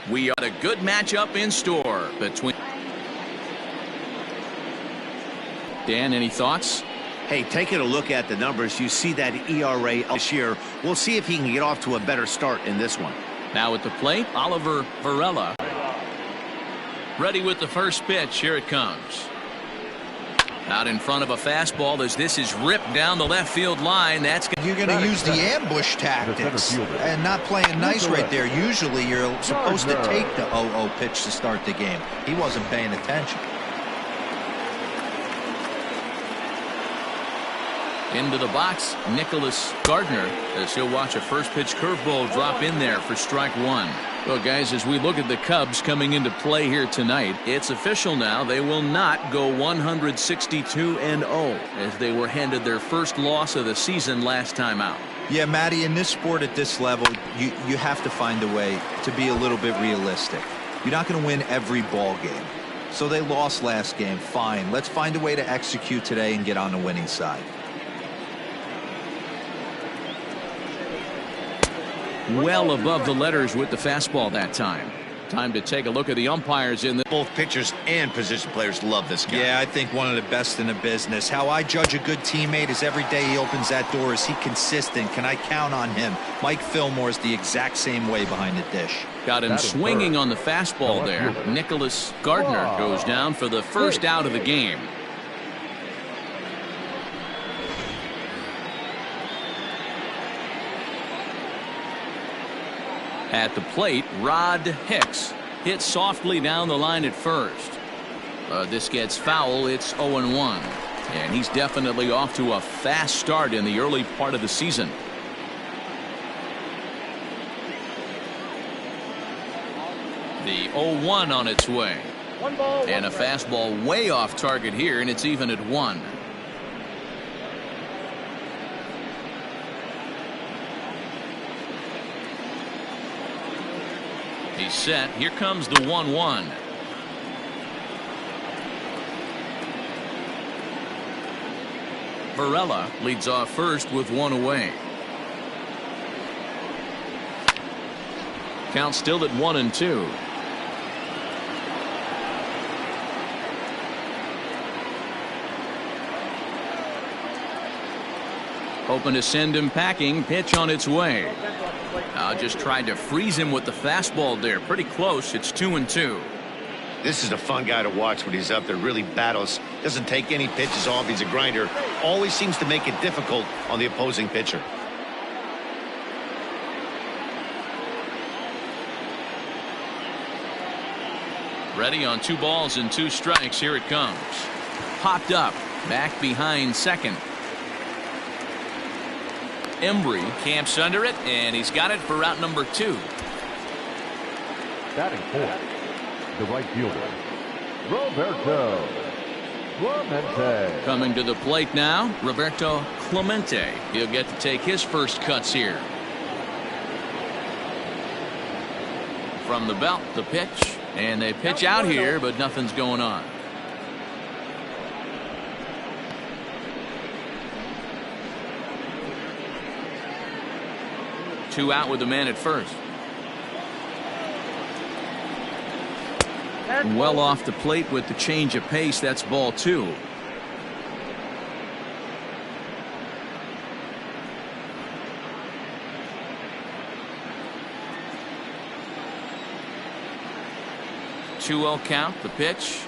We got a good matchup in store between. Dan, any thoughts? Hey, taking a look at the numbers, you see that ERA this year. We'll see if he can get off to a better start in this one. Now at the plate, Oliver Varela. Ready with the first pitch. Here it comes. Out in front of a fastball as this is ripped down the left field line. You're going to use the ambush tactics and not playing nice right there. Usually you're supposed to take the 0-0 pitch to start the game. He wasn't paying attention. Into the box, Nicholas Gardner, as he'll watch a first pitch curveball drop in there for strike one. Well, guys, as we look at the Cubs coming into play here tonight, it's official now. They will not go 162-0 as they were handed their first loss of the season last time out. Yeah, Matty, in this sport at this level, you have to find a way to be a little bit realistic. You're not going to win every ball game. So they lost last game. Fine. Let's find a way to execute today and get on the winning side. Well above the letters with the fastball that time. Time to take a look at the umpires in the. Both pitchers and position players love this guy. Yeah, I think one of the best in the business. How I judge a good teammate is every day he opens that door. Is he consistent? Can I count on him? Mike Fillmore's the exact same way behind the dish. Got him swinging on the fastball there. Nicholas Gardner goes down for the first out of the game. At the plate, Rod Hicks hits softly down the line at first. This gets foul. It's 0-1. And he's definitely off to a fast start in the early part of the season. The 0-1 on its way. And a fastball way off target here, and it's even at 1. He's set. Here comes the 1-1. Varela leads off first with 1 away. Count still at 1-2. Hoping to send him packing. Pitch on its way. Just tried to freeze him with the fastball there. Pretty close. It's 2-2. This is a fun guy to watch when he's up there. Really battles. Doesn't take any pitches off. He's a grinder. Always seems to make it difficult on the opposing pitcher. Ready on 2 balls and 2 strikes. Here it comes. Popped up. Back behind second. Embry camps under it, and he's got it for route number 2. Batting fourth, the right fielder, Roberto Clemente. Coming to the plate now, Roberto Clemente. He'll get to take his first cuts here. From the belt, the pitch, and they pitch out here, but nothing's going on. Two out with the man at first. Well off the plate with the change of pace. That's ball 2. Two-0 count. The pitch.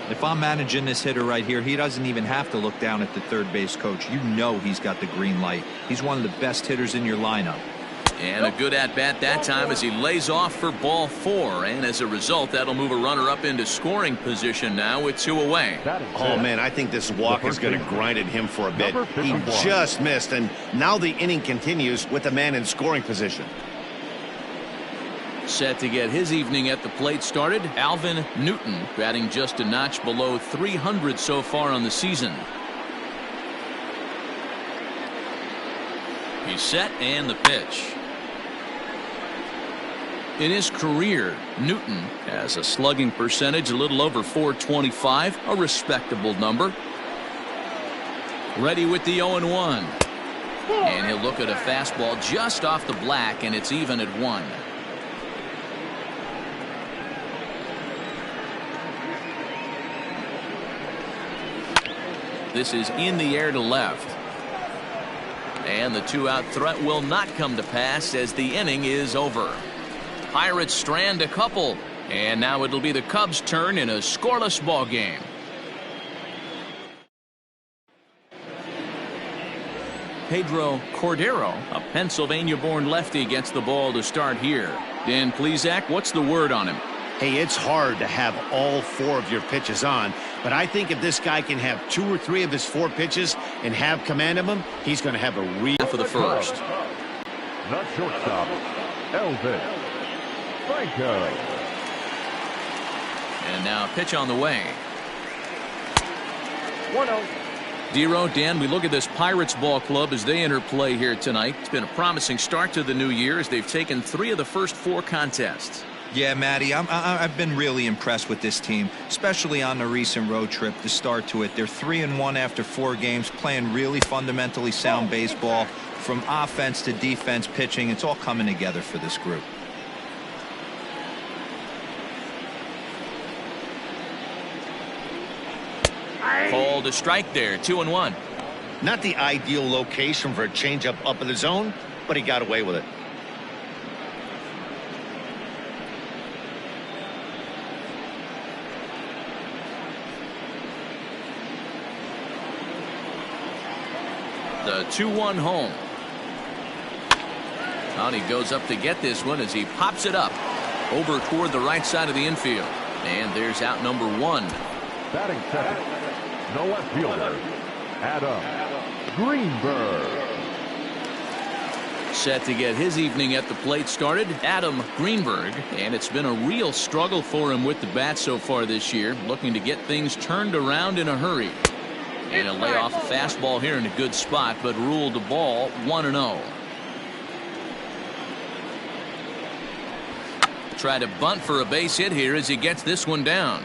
If I'm managing this hitter right here, he doesn't even have to look down at the third base coach. You know he's got the green light. He's one of the best hitters in your lineup. And a good at-bat that time as he lays off for ball 4. And as a result, that'll move a runner up into scoring position now with 2 away. Oh, man, I think this walk is going to grind at him for a bit. He just missed, and now the inning continues with the man in scoring position. Set to get his evening at the plate started, Alvin Newton, batting just a notch below 300 so far on the season. He's set, and the pitch. In his career, Newton has a slugging percentage a little over .425, a respectable number. Ready with the 0-1. And he'll look at a fastball just off the black, and it's even at 1. This is in the air to left. And the 2-out threat will not come to pass as the inning is over. Pirates strand a couple. And now it'll be the Cubs' turn in a scoreless ball game. Pedro Cordero, a Pennsylvania-born lefty, gets the ball to start here. Dan Plesac, what's the word on him? Hey, it's hard to have all 4 of your pitches on, but I think if this guy can have 2 or 3 of his 4 pitches and have command of them, he's going to have a real... Half of the first. Not shortstop, Elvis Franco. And now pitch on the way. 1-0. Dero, Dan, we look at this Pirates ball club as they enter play here tonight. It's been a promising start to the new year as they've taken 3 of the first 4 contests. Yeah, Matty, I've been really impressed with this team, especially on the recent road trip, the start to it. They're 3-1 after 4 games, playing really fundamentally sound baseball. From offense to defense, pitching, it's all coming together for this group. Called a strike there, 2-1. Not the ideal location for a changeup up in the zone, but he got away with it. The 2-1 home. And he goes up to get this one as he pops it up over toward the right side of the infield. And there's out number 1. Batting second, the left fielder, Adam Greenberg. Set to get his evening at the plate started, Adam Greenberg. And it's been a real struggle for him with the bat so far this year, looking to get things turned around in a hurry. And he'll lay off a fastball here in a good spot, but ruled the ball 1-0. Try to bunt for a base hit here as he gets this one down.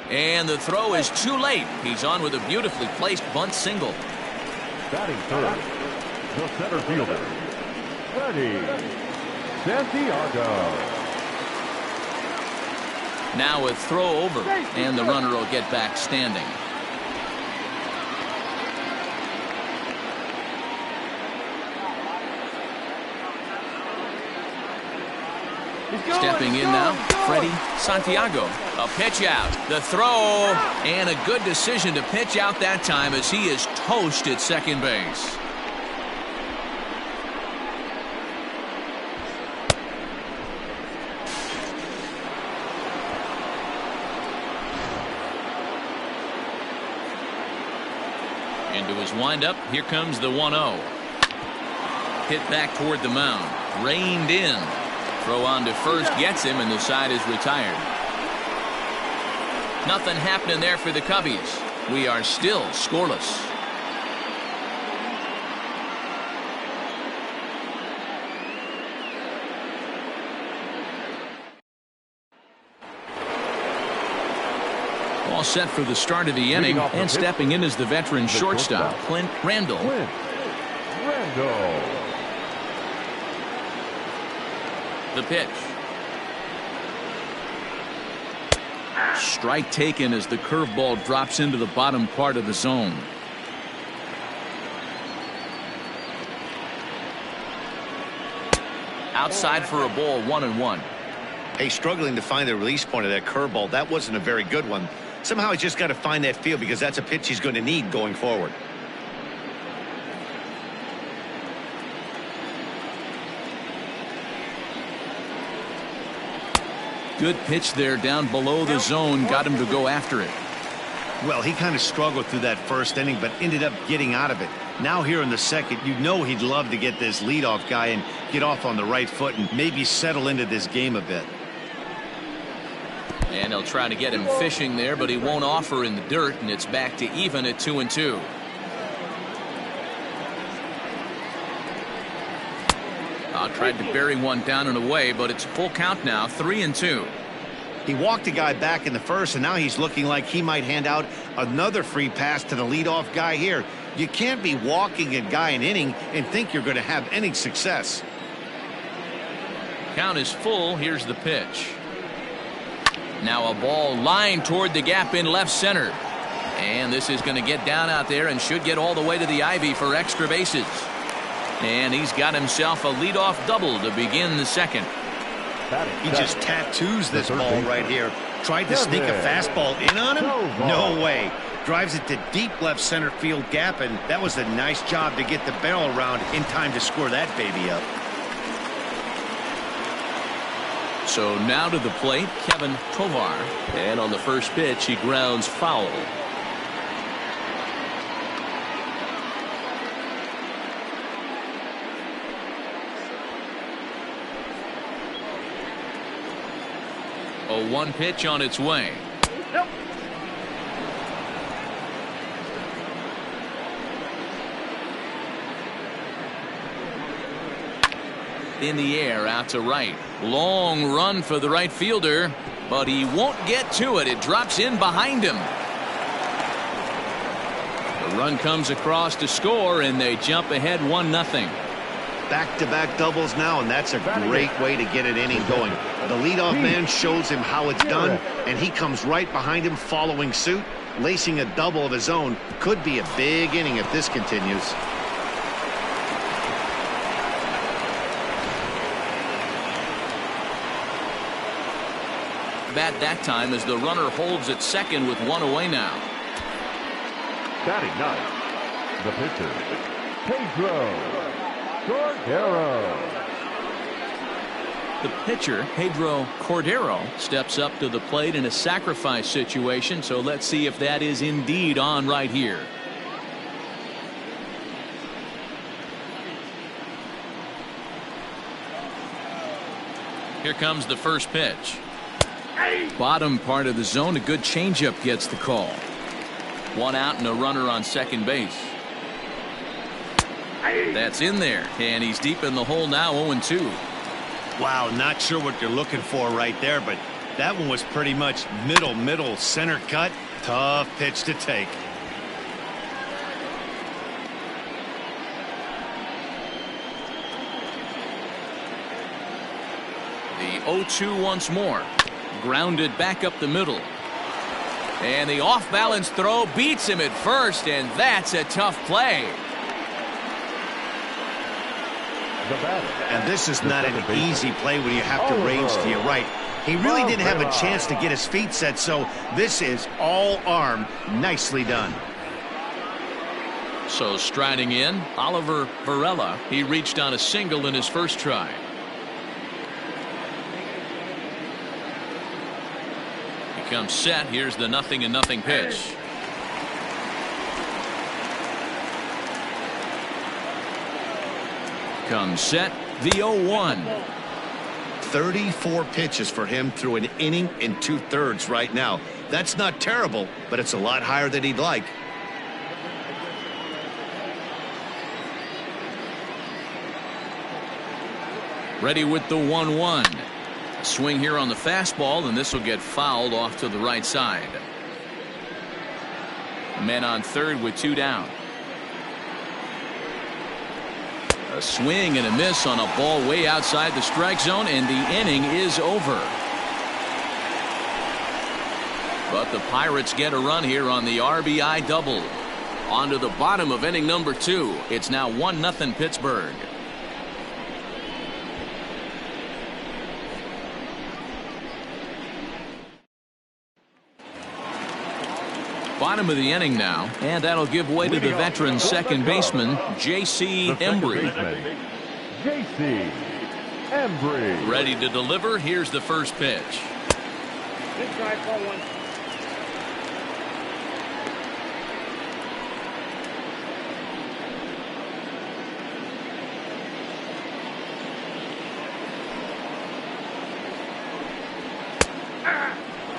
And the throw is too late. He's on with a beautifully placed bunt single. Batting third, the center fielder, Freddie Santiago. Now a throw over, and the runner will get back standing. Stepping in now, Freddie Santiago. A pitch out. The throw. And a good decision to pitch out that time as he is toast at second base. Into his windup. Here comes the 1-0. Hit back toward the mound. Reined in. Throw on to first gets him, and the side is retired. Nothing happening there for the Cubbies. We are still scoreless. All set for the start of the inning, and stepping in is the veteran shortstop, Clint Randall. The pitch. Strike taken as the curveball drops into the bottom part of the zone. Outside for a ball, 1-1. Hey, struggling to find the release point of that curveball. That wasn't a very good one. Somehow he's just got to find that feel, because that's a pitch he's going to need going forward. Good pitch there down below the zone, got him to go after it. Well, he kind of struggled through that first inning, but ended up getting out of it. Now here in the second, you know he'd love to get this leadoff guy and get off on the right foot and maybe settle into this game a bit. And they'll try to get him fishing there, but he won't offer in the dirt, and it's back to even at 2-2. Tried to bury one down and away, but it's full count now, 3-2. He walked a guy back in the first, and now he's looking like he might hand out another free pass to the leadoff guy here. You can't be walking a guy an inning and think you're going to have any success. Count is full. Here's the pitch. Now a ball lined toward the gap in left center. And this is going to get down out there and should get all the way to the ivy for extra bases. And he's got himself a leadoff double to begin the second. He just tattoos this ball right here. Tried to sneak a fastball in on him? No way. Drives it to deep left center field gap, and that was a nice job to get the barrel around in time to score that baby up. So now to the plate, Kevin Tovar. And on the first pitch, he grounds foul. A 1 pitch on its way. In the air out to right. Long run for the right fielder, but he won't get to it. It drops in behind him. The run comes across to score, and they jump ahead 1-0. Back-to-back doubles now, and that's a great way to get an inning going. The leadoff man shows him how it's done, and he comes right behind him following suit. Lacing a double of his own could be a big inning if this continues. Bat that time as the runner holds at second with 1 away now. Batting ninth, the pitcher, Pedro Cordero. The pitcher, Pedro Cordero, steps up to the plate in a sacrifice situation, so let's see if that is indeed on right here. Here comes the first pitch. Bottom part of the zone, a good changeup gets the call. 1 out and a runner on second base. That's in there, and he's deep in the hole now, 0-2. Wow, not sure what you're looking for right there, but that one was pretty much middle center cut. Tough pitch to take. The 0-2 once more. Grounded back up the middle. And the off-balance throw beats him at first, and that's a tough play. And this is not an easy play when you have to range to your right. He really didn't have a chance to get his feet set, so this is all arm. Nicely done. So striding in, Oliver Varela. He reached on a single in his first try. He comes set. Here's the 0-0 pitch. Comes set, the 0-1. 34 pitches for him through an inning and 2/3 right now. That's not terrible, but it's a lot higher than he'd like. Ready with the 1-1. Swing here on the fastball, and this will get fouled off to the right side. Men on third with 2 down. A swing and a miss on a ball way outside the strike zone, and the inning is over. But the Pirates get a run here on the RBI double. On to the bottom of inning number 2. It's now 1-0 Pittsburgh. Bottom of the inning now, and that'll give way to the veteran second baseman, J.C. Embry. J.C. Embry. Ready to deliver. Here's the first pitch. Good try, ball 1.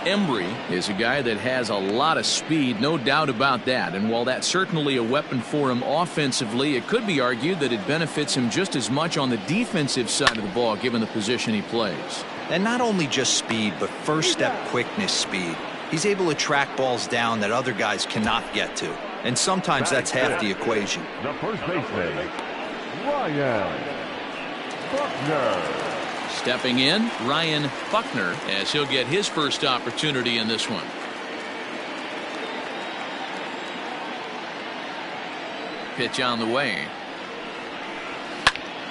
Embry is a guy that has a lot of speed, no doubt about that. And while that's certainly a weapon for him offensively, it could be argued that it benefits him just as much on the defensive side of the ball, given the position he plays. And not only just speed, but first step quickness speed. He's able to track balls down that other guys cannot get to. And sometimes that's half the equation. The first baseman, Ryan Buckner. Stepping in, Ryan Buckner, as he'll get his first opportunity in this one. Pitch on the way.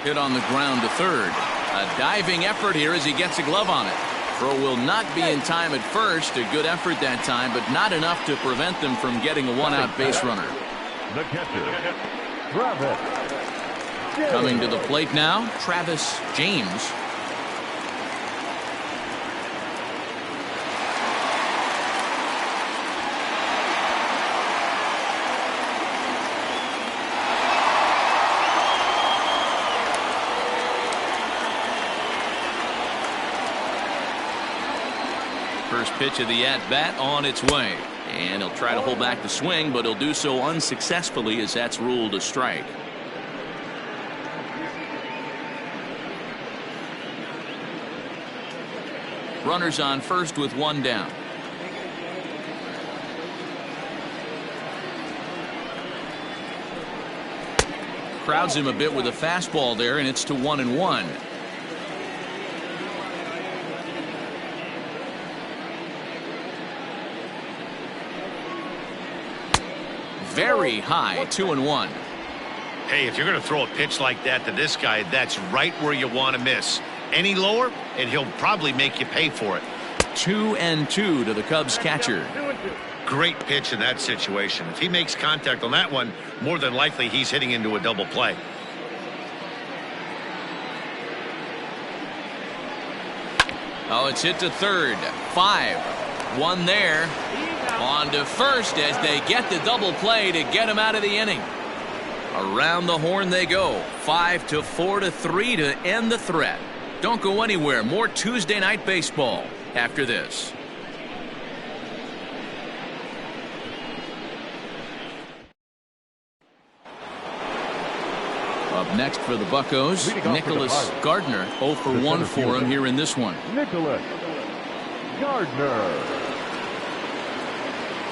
Hit on the ground to third. A diving effort here as he gets a glove on it. Throw will not be in time at first. A good effort that time, but not enough to prevent them from getting a one-out base runner. The catcher, Travis. Coming to the plate now, Travis James. First pitch of the at-bat on its way. And he'll try to hold back the swing, but he'll do so unsuccessfully as that's ruled a strike. Runners on first with one down. Crowds him a bit with a fastball there, and it's to 1-1. Very high, 2-1. Hey, if you're going to throw a pitch like that to this guy, that's right where you want to miss. Any lower, and he'll probably make you pay for it. 2-2 to the Cubs catcher. Great pitch in that situation. If he makes contact on that one, more than likely he's hitting into a double play. Oh, it's hit to third. 5-1 there. On to first as they get the double play to get him out of the inning. Around the horn they go. 5-4-3 to end the threat. Don't go anywhere. More Tuesday night baseball after this. Up next for the Buccos, Nicholas Gardner. 0 for 1 for him here in this one. Nicholas Gardner.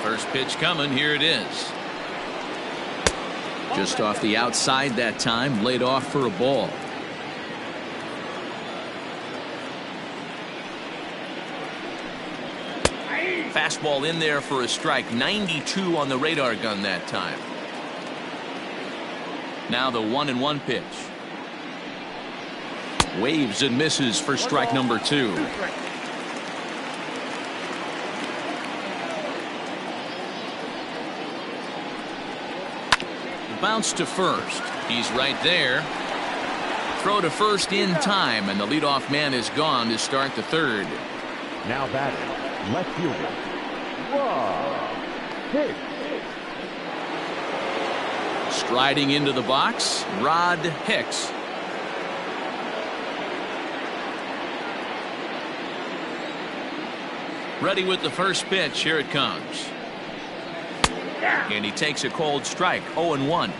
First pitch coming. Here it is. Just off the outside that time. Laid off for a ball. Fastball in there for a strike. 92 on the radar gun that time. Now the 1-1 pitch. Waves and misses for strike number 2. Bounce to first. He's right there. Throw to first in time, and the leadoff man is gone to start the third. Now batting, left fielder, Rod Hicks. Striding into the box, Rod Hicks. Ready with the first pitch. Here it comes. And he takes a cold strike. 0-1.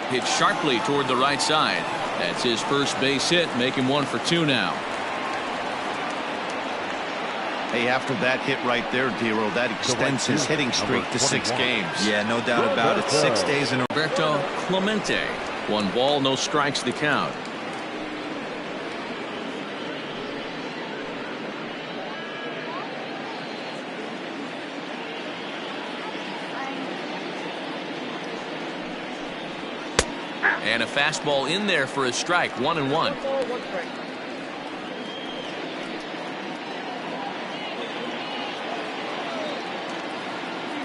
Hit sharply toward the right side. That's his first base hit, making 1 for 2 now. Hey, after that hit right there, Dero, that extends his hitting streak to 6 games. Yeah, no doubt about it. 6 days in a row. Roberto Clemente. 1 ball, no strikes to count. And a fastball in there for a strike. 1-1.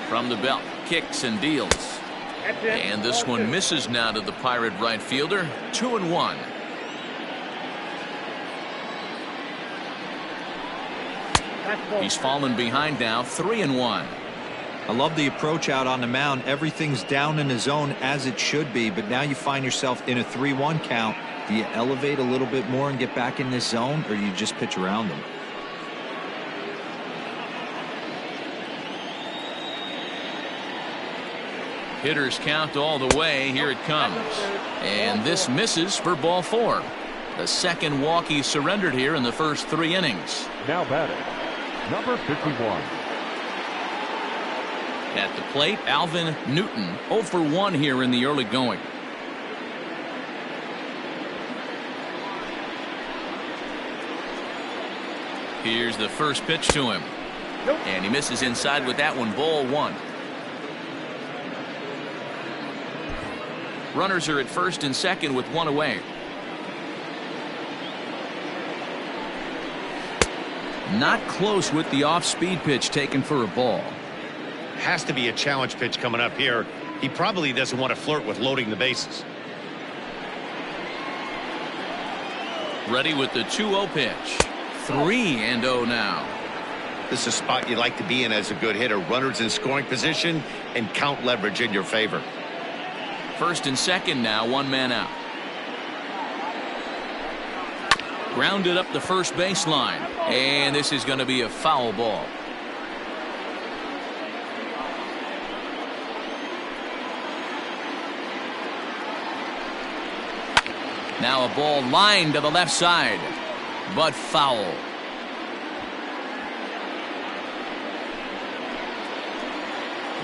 From the belt, kicks and deals. And this one misses now to the Pirate right fielder. 2-1. He's fallen behind now. 3-1. I love the approach out on the mound. Everything's down in the zone as it should be, but now you find yourself in a 3-1 count. Do you elevate a little bit more and get back in this zone, or do you just pitch around them? Hitters count all the way. Here it comes. And this misses for ball 4. The second walk he surrendered here in the first 3 innings. Now batting, number 51. At the plate, Alvin Newton. 0 for 1 here in the early going. Here's the first pitch to him. And he misses inside with that one. Ball one. Runners are at first and second with one away. Not close with the off-speed pitch taken for a ball. Has to be a challenge pitch coming up here. He probably doesn't want to flirt with loading the bases. Ready with the 2-0 pitch. 3-0 now. This is a spot you like to be in as a good hitter. Runners in scoring position and count leverage in your favor. First and second now, one man out. Grounded up the first baseline, and this is going to be a foul ball. Now a ball lined to the left side, but foul.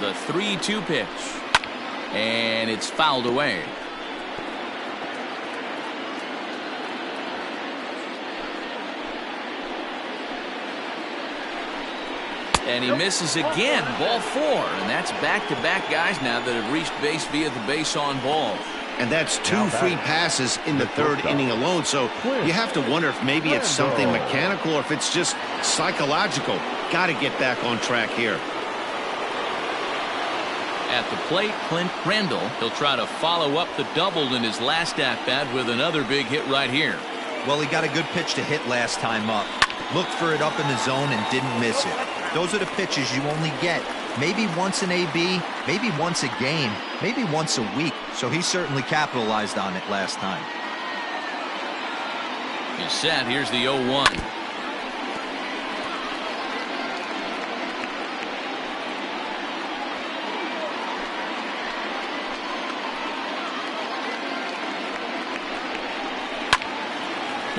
The 3-2 pitch, and it's fouled away. And he misses again. Ball 4, and that's back-to-back guys now that have reached base via the base on ball. And that's 2 free passes in the third inning alone. So you have to wonder if maybe it's something mechanical or if it's just psychological. Got to get back on track here. At the plate, Clint Randall. He'll try to follow up the double in his last at-bat with another big hit right here. Well, he got a good pitch to hit last time up. Looked for it up in the zone and didn't miss it. Those are the pitches you only get maybe once in AB, maybe once a game, maybe once a week. So he certainly capitalized on it last time. He's set. Here's the 0-1.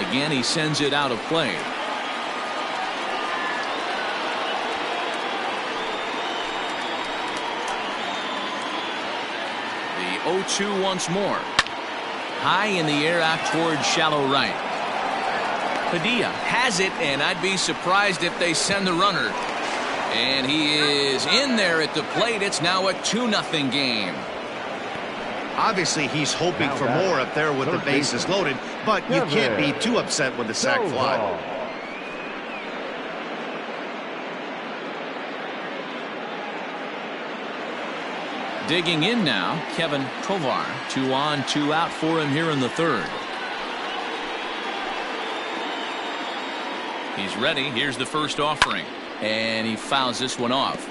Again, he sends it out of play. The 0-2 once more. High in the air out towards shallow right. Padilla has it, and I'd be surprised if they send the runner. And he is in there at the plate. It's now a 2-0 game. Obviously, he's hoping for more up there with the bases loaded, but you can't be too upset with the sac fly. Digging in now, Kevin Tovar. 2 on, 2 out for him here in the third. He's ready. Here's the first offering, and he fouls this one off.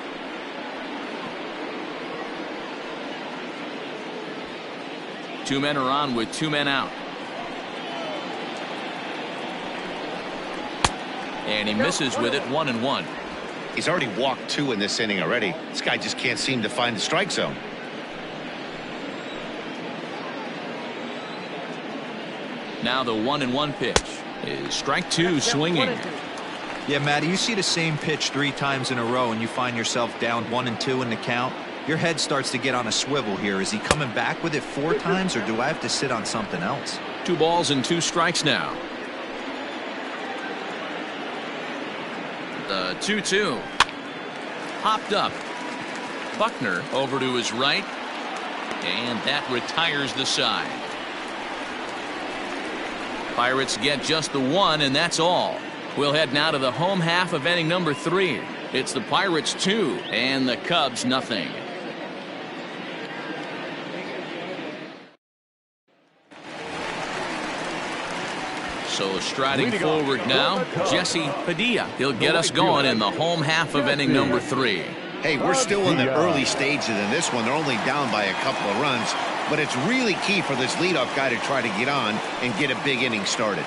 Two men are on with 2 men out. And he misses with it. 1-1. He's already walked 2 in this inning already. This guy just can't seem to find the strike zone. Now the 1-1 pitch is strike 2 swinging. Yeah, Matty, you see the same pitch 3 times in a row and you find yourself down 1-2 in the count. Your head starts to get on a swivel here. Is he coming back with it 4 times, or do I have to sit on something else? 2 balls and 2 strikes now. The 2-2. Popped up. Buckner over to his right. And that retires the side. Pirates get just the 1, and that's all. We'll head now to the home half of inning number 3. It's the Pirates 2 and the Cubs nothing. So striding forward now, Jesse Padilla. He'll get us going in the home half of inning number 3. Hey, we're still in the early stages in this one. They're only down by a couple of runs, but it's really key for this leadoff guy to try to get on and get a big inning started.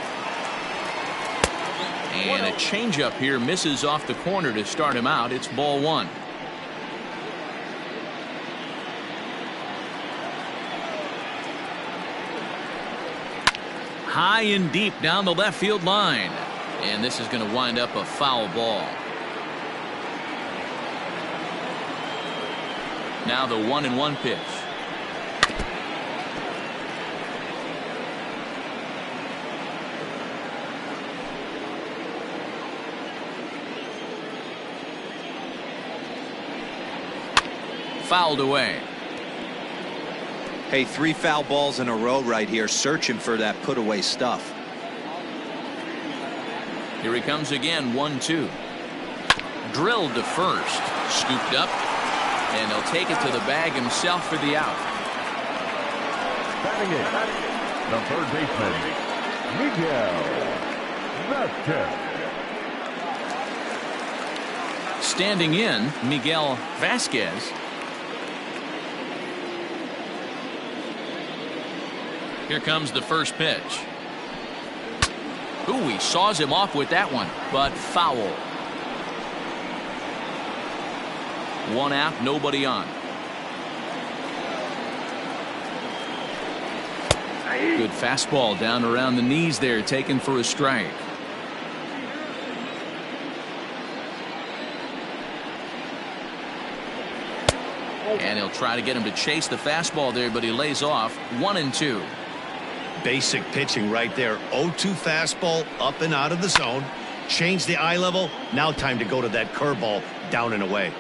And a changeup here misses off the corner to start him out. It's ball 1. High and deep down the left field line. And this is going to wind up a foul ball. Now the 1-1 pitch. fouled away. Hey, 3 foul balls in a row right here, searching for that put away stuff. Here he comes again, 1-2. Drilled to first, scooped up, and he'll take it to the bag himself for the out. Batting it, the third baseman, Miguel Vasquez. Standing in, Miguel Vasquez. Here comes the first pitch. Ooh, he saws him off with that one, but foul. 1 out, nobody on. Good fastball down around the knees there, taken for a strike. And he'll try to get him to chase the fastball there, but he lays off. 1-2. Basic pitching right there. 0-2 fastball up and out of the zone. Change the eye level. Now time to go to that curveball down and away.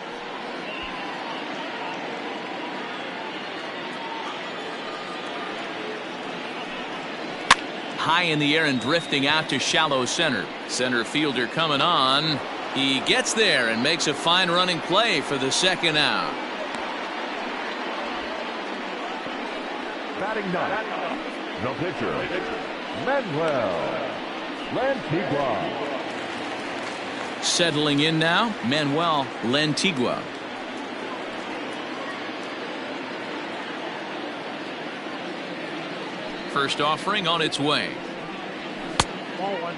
High in the air and drifting out to shallow center. Center fielder coming on. He gets there and makes a fine running play for the second out. Batting ninth, the pitcher, Manuel Lantigua. Settling in now, Manuel Lantigua. First offering on its way. Ball 1.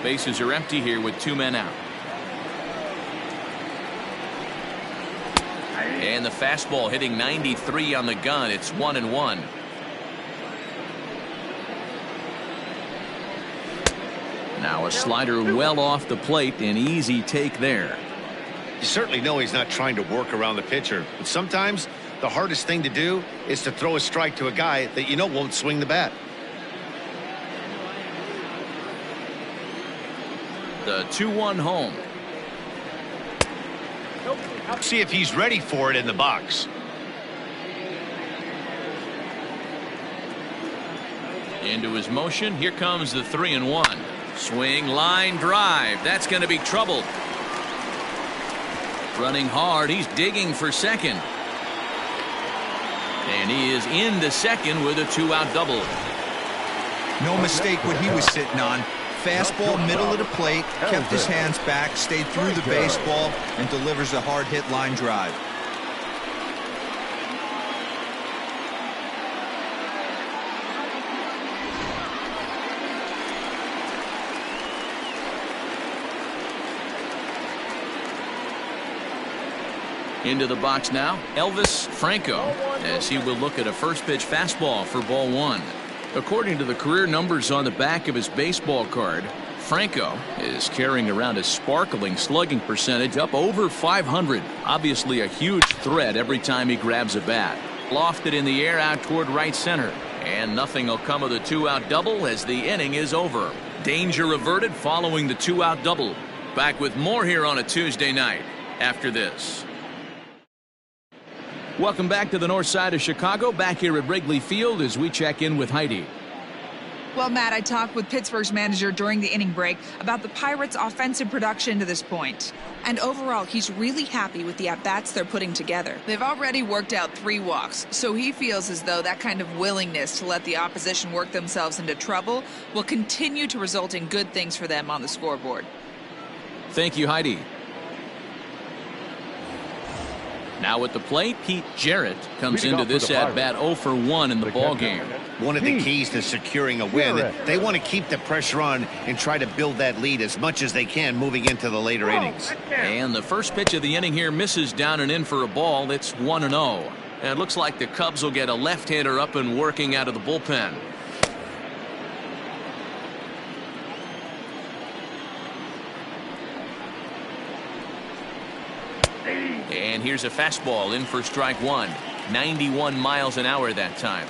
Bases are empty here with 2 men out. And the fastball hitting 93 on the gun. It's 1-1. Now a slider well off the plate. An easy take there. You certainly know he's not trying to work around the pitcher, but sometimes the hardest thing to do is to throw a strike to a guy that you know won't swing the bat. The 2-1 home. See if he's ready for it in the box. Into his motion. Here comes the 3-1. Swing, line, drive. That's going to be trouble. Running hard. He's digging for second. And he is into second with a 2-out double. No mistake what he was sitting on. Fastball middle of the plate, kept his hands back, stayed through the baseball, and delivers a hard hit line drive. Into the box now, Elvis Franco, as he will look at a first pitch fastball for ball 1. According to the career numbers on the back of his baseball card, Franco is carrying around a sparkling slugging percentage up over 500. Obviously a huge threat every time he grabs a bat. Lofted in the air out toward right center. And nothing will come of the 2-out double as the inning is over. Danger averted following the 2-out double. Back with more here on a Tuesday night after this. Welcome back to the north side of Chicago, back here at Wrigley Field as we check in with Heidi. Well, Matt, I talked with Pittsburgh's manager during the inning break about the Pirates' offensive production to this point. And overall, he's really happy with the at-bats they're putting together. They've already worked out 3 walks, so he feels as though that kind of willingness to let the opposition work themselves into trouble will continue to result in good things for them on the scoreboard. Thank you, Heidi. Now at the plate, Pete Jarrett comes into this at-bat 0 for 1 in the ballgame. One of the keys to securing a win, they want to keep the pressure on and try to build that lead as much as they can moving into the later innings. And the first pitch of the inning here misses down and in for a ball. It's 1-0. And it looks like the Cubs will get a left-hander up and working out of the bullpen. And here's a fastball in for strike 1. 91 miles an hour that time.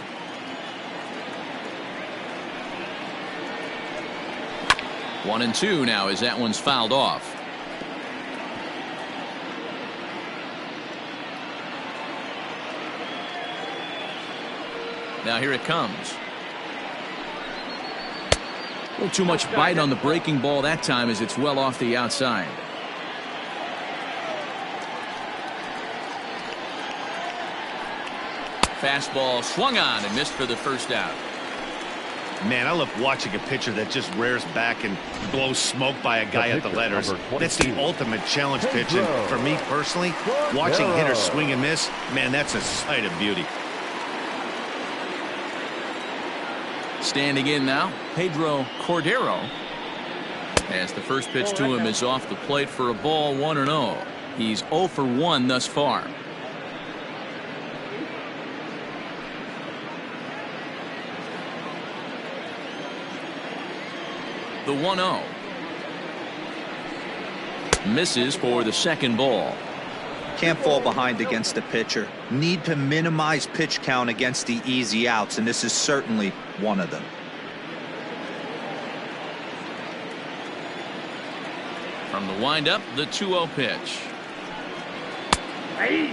One and two now as that one's fouled off. Now here it comes. A little too much bite on the breaking ball that time as it's well off the outside. Fastball swung on and missed for the first out. Man, I love watching a pitcher that just rears back and blows smoke by a guy at the letters. That's the ultimate challenge pitch. And for me personally, watching hitters swing and miss, man, that's a sight of beauty. Standing in now, Pedro Cordero. As the first pitch to him is off the plate for a ball, 1-0. He's 0 for 1 thus far. The 1-0. Misses for the second ball. Can't fall behind against the pitcher. Need to minimize pitch count against the easy outs, and this is certainly one of them. From the windup, the 2-0 pitch. Hey.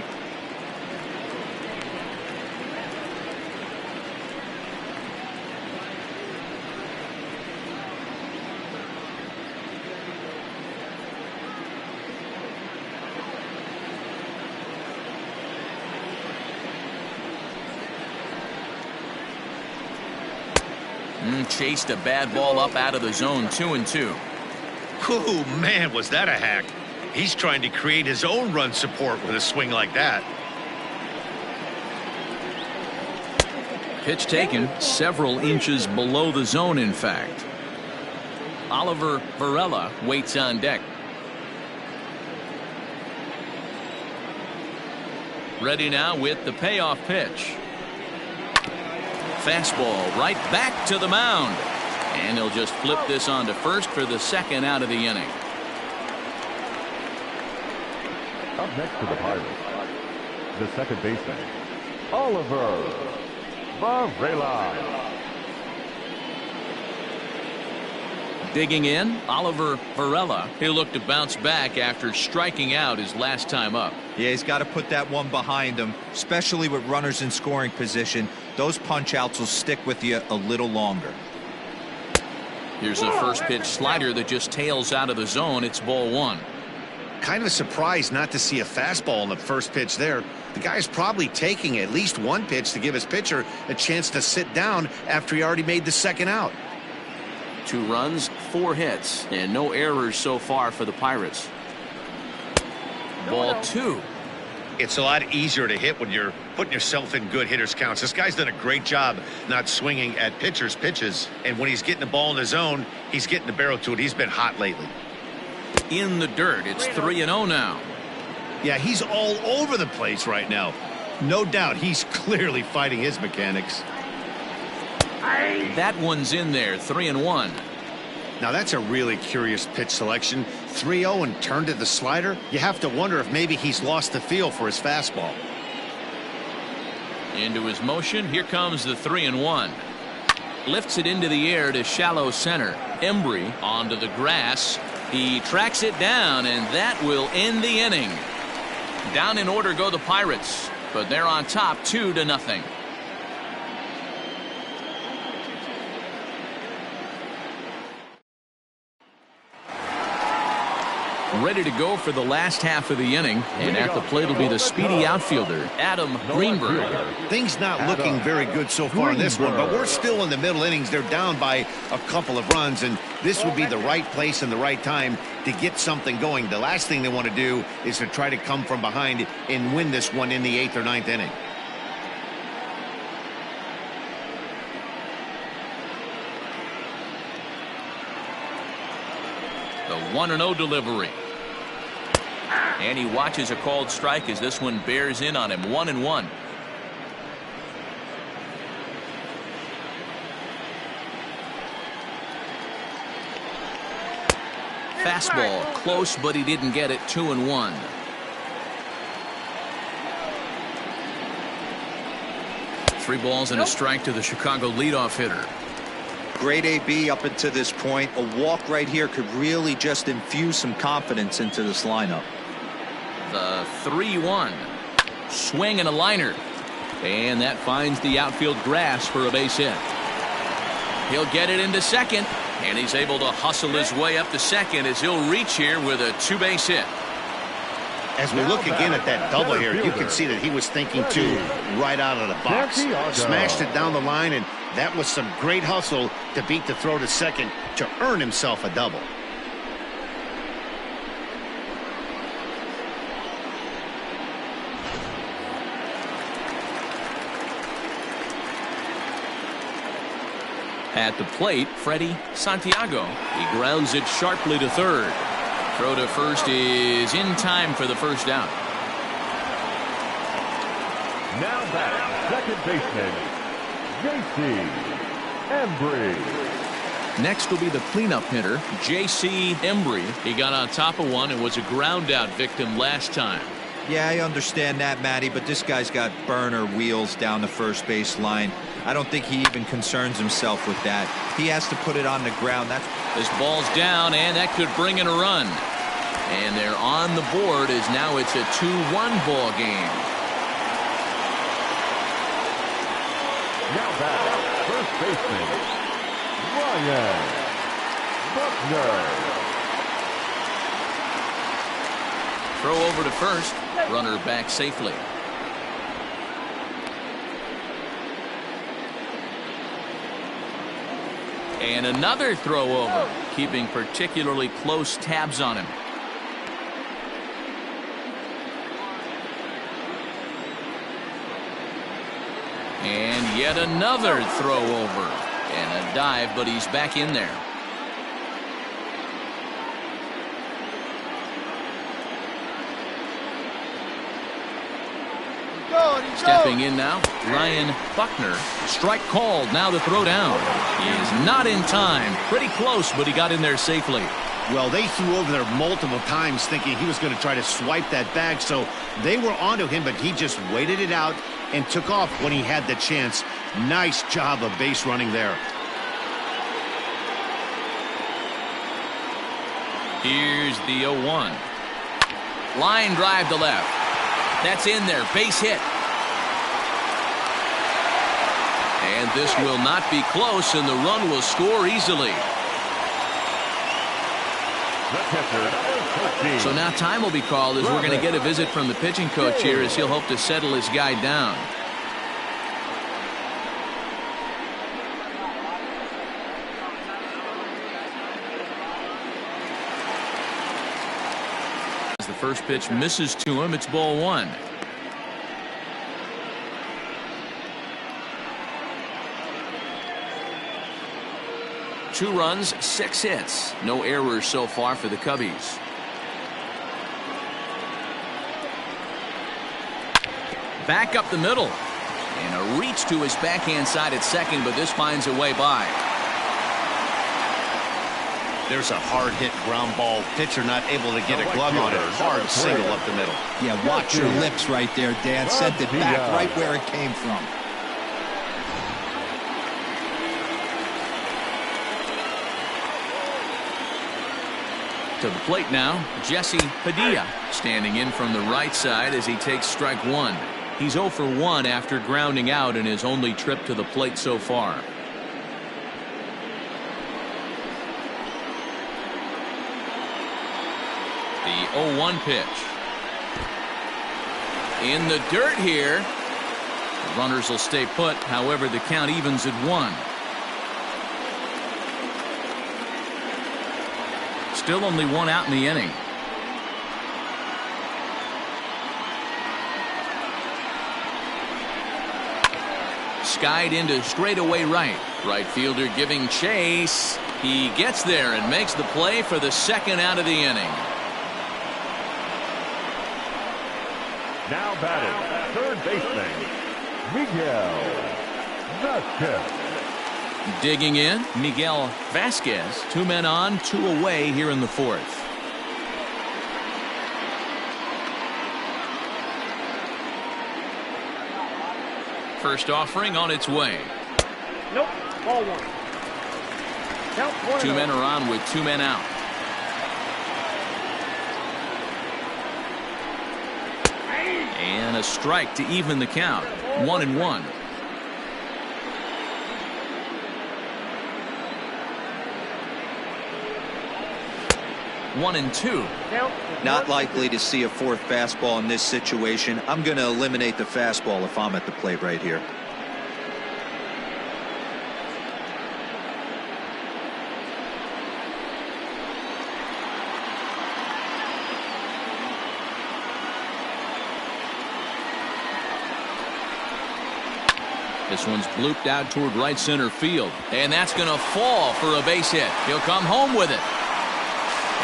Chased a bad ball up out of the zone, 2-2. Oh, man, was that a hack. He's trying to create his own run support with a swing like that. Pitch taken several inches below the zone, in fact. Oliver Varela waits on deck. Ready now with the payoff pitch. Fastball right back to the mound. And he'll just flip this on to first for the second out of the inning. Up next to the Pirates, the second baseman, Oliver Varela. Digging in, Oliver Varela. He'll look to bounce back after striking out his last time up. Yeah, he's got to put that one behind him, especially with runners in scoring position. Those punch outs will stick with you a little longer. Here's a first pitch slider that just tails out of the zone. It's ball 1. Kind of surprised not to see a fastball in the first pitch there. The guy's probably taking at least one pitch to give his pitcher a chance to sit down after he already made the second out. 2 runs, 4 hits, and no errors so far for the Pirates. Ball 2. It's a lot easier to hit when you're putting yourself in good hitters counts. This guy's done a great job not swinging at pitchers' pitches. And when he's getting the ball in the zone, he's getting the barrel to it. He's been hot lately. In the dirt, it's 3-0 now. Yeah, he's all over the place right now. No doubt he's clearly fighting his mechanics. That one's in there, 3-1. Now that's a really curious pitch selection. 3-0 and turned to the slider. You have to wonder if maybe he's lost the feel for his fastball. Into his motion, here comes the 3-1. Lifts it into the air to shallow center. Embry onto the grass. He tracks it down, and that will end the inning. Down in order go the Pirates, but they're on top 2-0. Ready to go for the last half of the inning, and at the plate will be the speedy outfielder Adam Greenberg. Things not looking very good so far in this one, but we're still in the middle innings. They're down by a couple of runs, and this would be the right place and the right time to get something going. The last thing they want to do is to try to come from behind and win this one in the 8th or 9th inning. The 1-0 delivery. And he watches a called strike as this one bears in on him. 1-1. Fastball close, but he didn't get it. 2-1. Three balls and a strike to the Chicago leadoff hitter. Great AB up until this point. A walk right here could really just infuse some confidence into this lineup. The 3-1. Swing and a liner. And that finds the outfield grass for a base hit. He'll get it into second, and he's able to hustle his way up to second as he'll reach here with a two-base hit. As we look again at that double here, you can see that he was thinking too right out of the box. Smashed it down the line, and that was some great hustle to beat the throw to second to earn himself a double. At the plate, Freddie Santiago. He grounds it sharply to third. Throw to first is in time for the first out. Now back, second baseman, J.C. Embry. Next will be the cleanup hitter, J.C. Embry. He got on top of one and was a ground out victim last time. Yeah, I understand that, Matty, but this guy's got burner wheels down the first base line. I don't think he even concerns himself with that. He has to put it on the ground. This ball's down, and that could bring in a run. And they're on the board as now it's a 2-1 ball game. Now back, first baseman, Ryan Buckner. Throw over to first. Runner back safely. And another throw over, keeping particularly close tabs on him. And yet another throw over. And a dive, but he's back in there. Stepping in now, Ryan Buckner. Strike called. Now the throw down. He is not in time. Pretty close, but he got in there safely. Well, they threw over there multiple times thinking he was going to try to swipe that bag, so they were onto him, but he just waited it out and took off when he had the chance. Nice job of base running there. Here's the 0-1. Line drive to left. That's in there. Base hit. And this will not be close, and the run will score easily. So now time will be called as we're going to get a visit from the pitching coach here as he'll hope to settle his guy down. As the first pitch misses to him, it's ball one. Two runs, 6 hits. No errors so far for the Cubbies. Back up the middle. And a reach to his backhand side at second, but this finds a way by. There's a hard hit ground ball. Pitcher not able to get a glove on it. Hard single up the middle. Yeah, watch your lips right there, Dan. Sent it back right where it came from. To the plate now, Jesse Padilla standing in from the right side as he takes strike one. He's 0 for 1 after grounding out in his only trip to the plate so far. The 0-1 pitch. In the dirt here. The runners will stay put. However, the count evens at 1. Still only 1 out in the inning. Skied into straightaway right. Right fielder giving chase. He gets there and makes the play for the second out of the inning. Now batting, third baseman, Miguel Vasquez. Digging in, Miguel Vasquez. 2 men on, 2 away here in the fourth. First offering on its way. Nope. Ball one. Count 1. 2 men are on with 2 men out. And a strike to even the count. 1-1. One and two. Not likely to see a fourth fastball in this situation. I'm going to eliminate the fastball if I'm at the plate right here. This one's blooped out toward right center field, and that's going to fall for a base hit. He'll come home with it.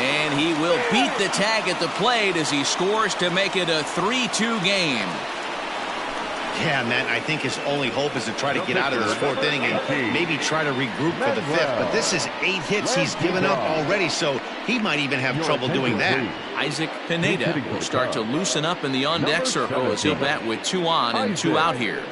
And he will beat the tag at the plate as he scores to make it a 3-2 game. Yeah, Matt, I think his only hope is to try to get out of this fourth inning and maybe try to regroup for the fifth. But this is 8 hits he's given up already, so he might even have trouble doing that. Isaac Pineda will start to loosen up in the on-deck circle as he'll bat with 2 on and 2 out here.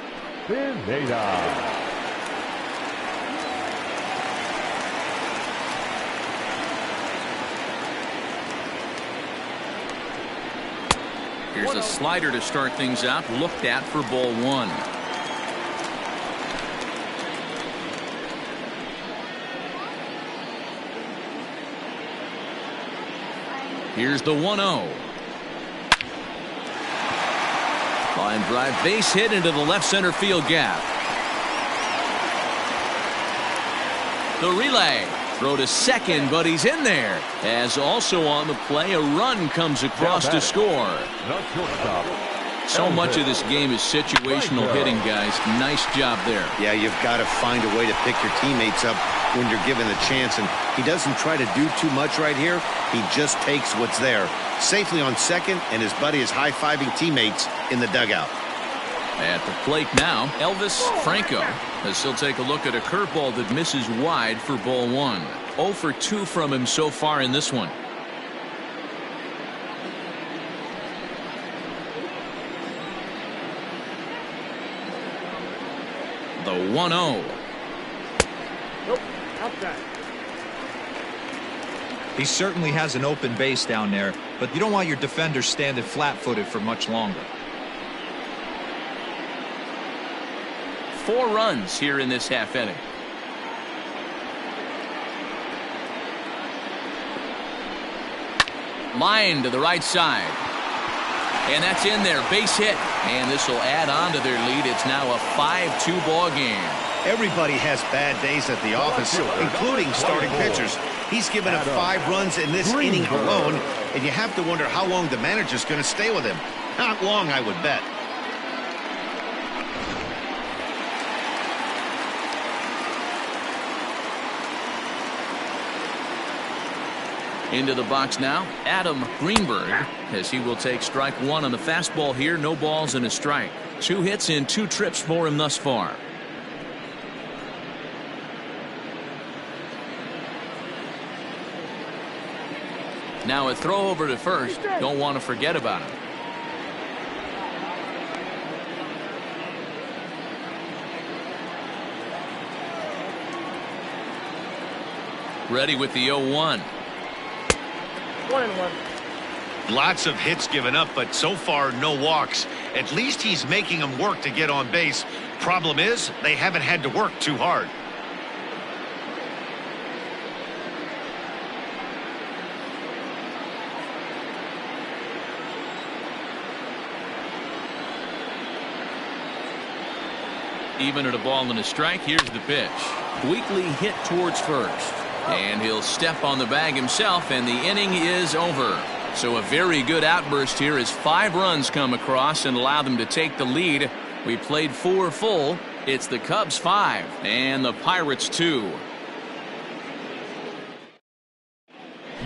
Here's a slider to start things out, looked at for ball 1. Here's the 1-0. Line drive, base hit into the left center field gap. The relay. Throw to second, but he's in there. As also on the play, a run comes across to score. So much of this game is situational hitting, guys. Nice job there. Yeah, you've got to find a way to pick your teammates up when you're given the chance. And he doesn't try to do too much right here. He just takes what's there. Safely on second, and his buddy is high-fiving teammates in the dugout. At the plate now, Elvis Franco, as he'll take a look at a curveball that misses wide for ball 1. 0 for 2 from him so far in this one. The 1-0. Nope, outside. He certainly has an open base down there, but you don't want your defender standing flat-footed for much longer. 4 runs here in this half inning. Line to the right side. And that's in there. Base hit. And this will add on to their lead. It's now a 5-2 ball game. Everybody has bad days at the office, including starting pitchers. He's given up 5 runs in this inning alone, and you have to wonder how long the manager's going to stay with him. Not long, I would bet. Into the box now, Adam Greenberg, as he will take strike 1 on the fastball here. No balls and a strike. 2 hits in 2 trips for him thus far. Now a throw over to first. Don't want to forget about him. Ready with the 0-1. 1-1. Lots of hits given up, but so far no walks. At least he's making them work to get on base. Problem is, they haven't had to work too hard. Even at a ball and a strike, here's the pitch. Weakly hit towards first. And he'll step on the bag himself, and the inning is over. So a very good outburst here as 5 runs come across and allow them to take the lead. We played 4 full. It's the Cubs 5 and the Pirates 2.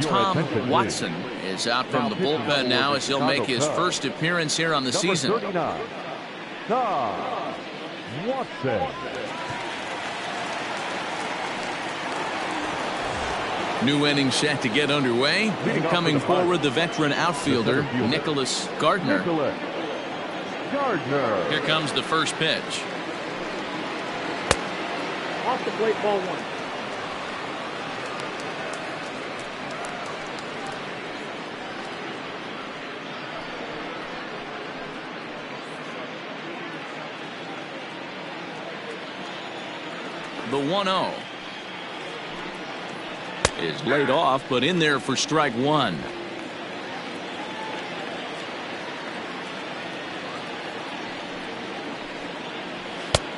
Tom Watson is out from the bullpen now as he'll make his first appearance here on the season. Tom Watson. New inning set to get underway. Coming forward, the veteran outfielder, Nicholas Gardner. Here comes the first pitch. Off the plate, ball 1. The 1-0 is laid off, but in there for strike one.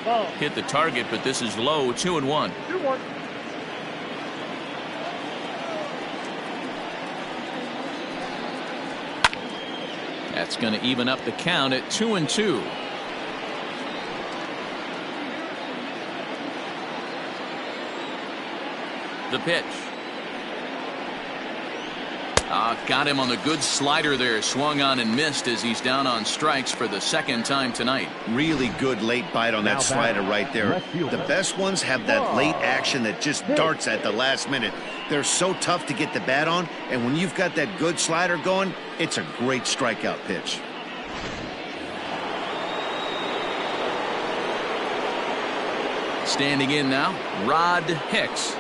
Ball. Hit the target, but this is low. 2-1. 2-1. That's going to even up the count at 2-2. The pitch. Got him on the good slider there. Swung on and missed as he's down on strikes for the second time tonight. Really good late bite on that slider right there. The best ones have that late action that just darts at the last minute. They're so tough to get the bat on, and when you've got that good slider going, it's a great strikeout pitch. Standing in now, Rod Hicks.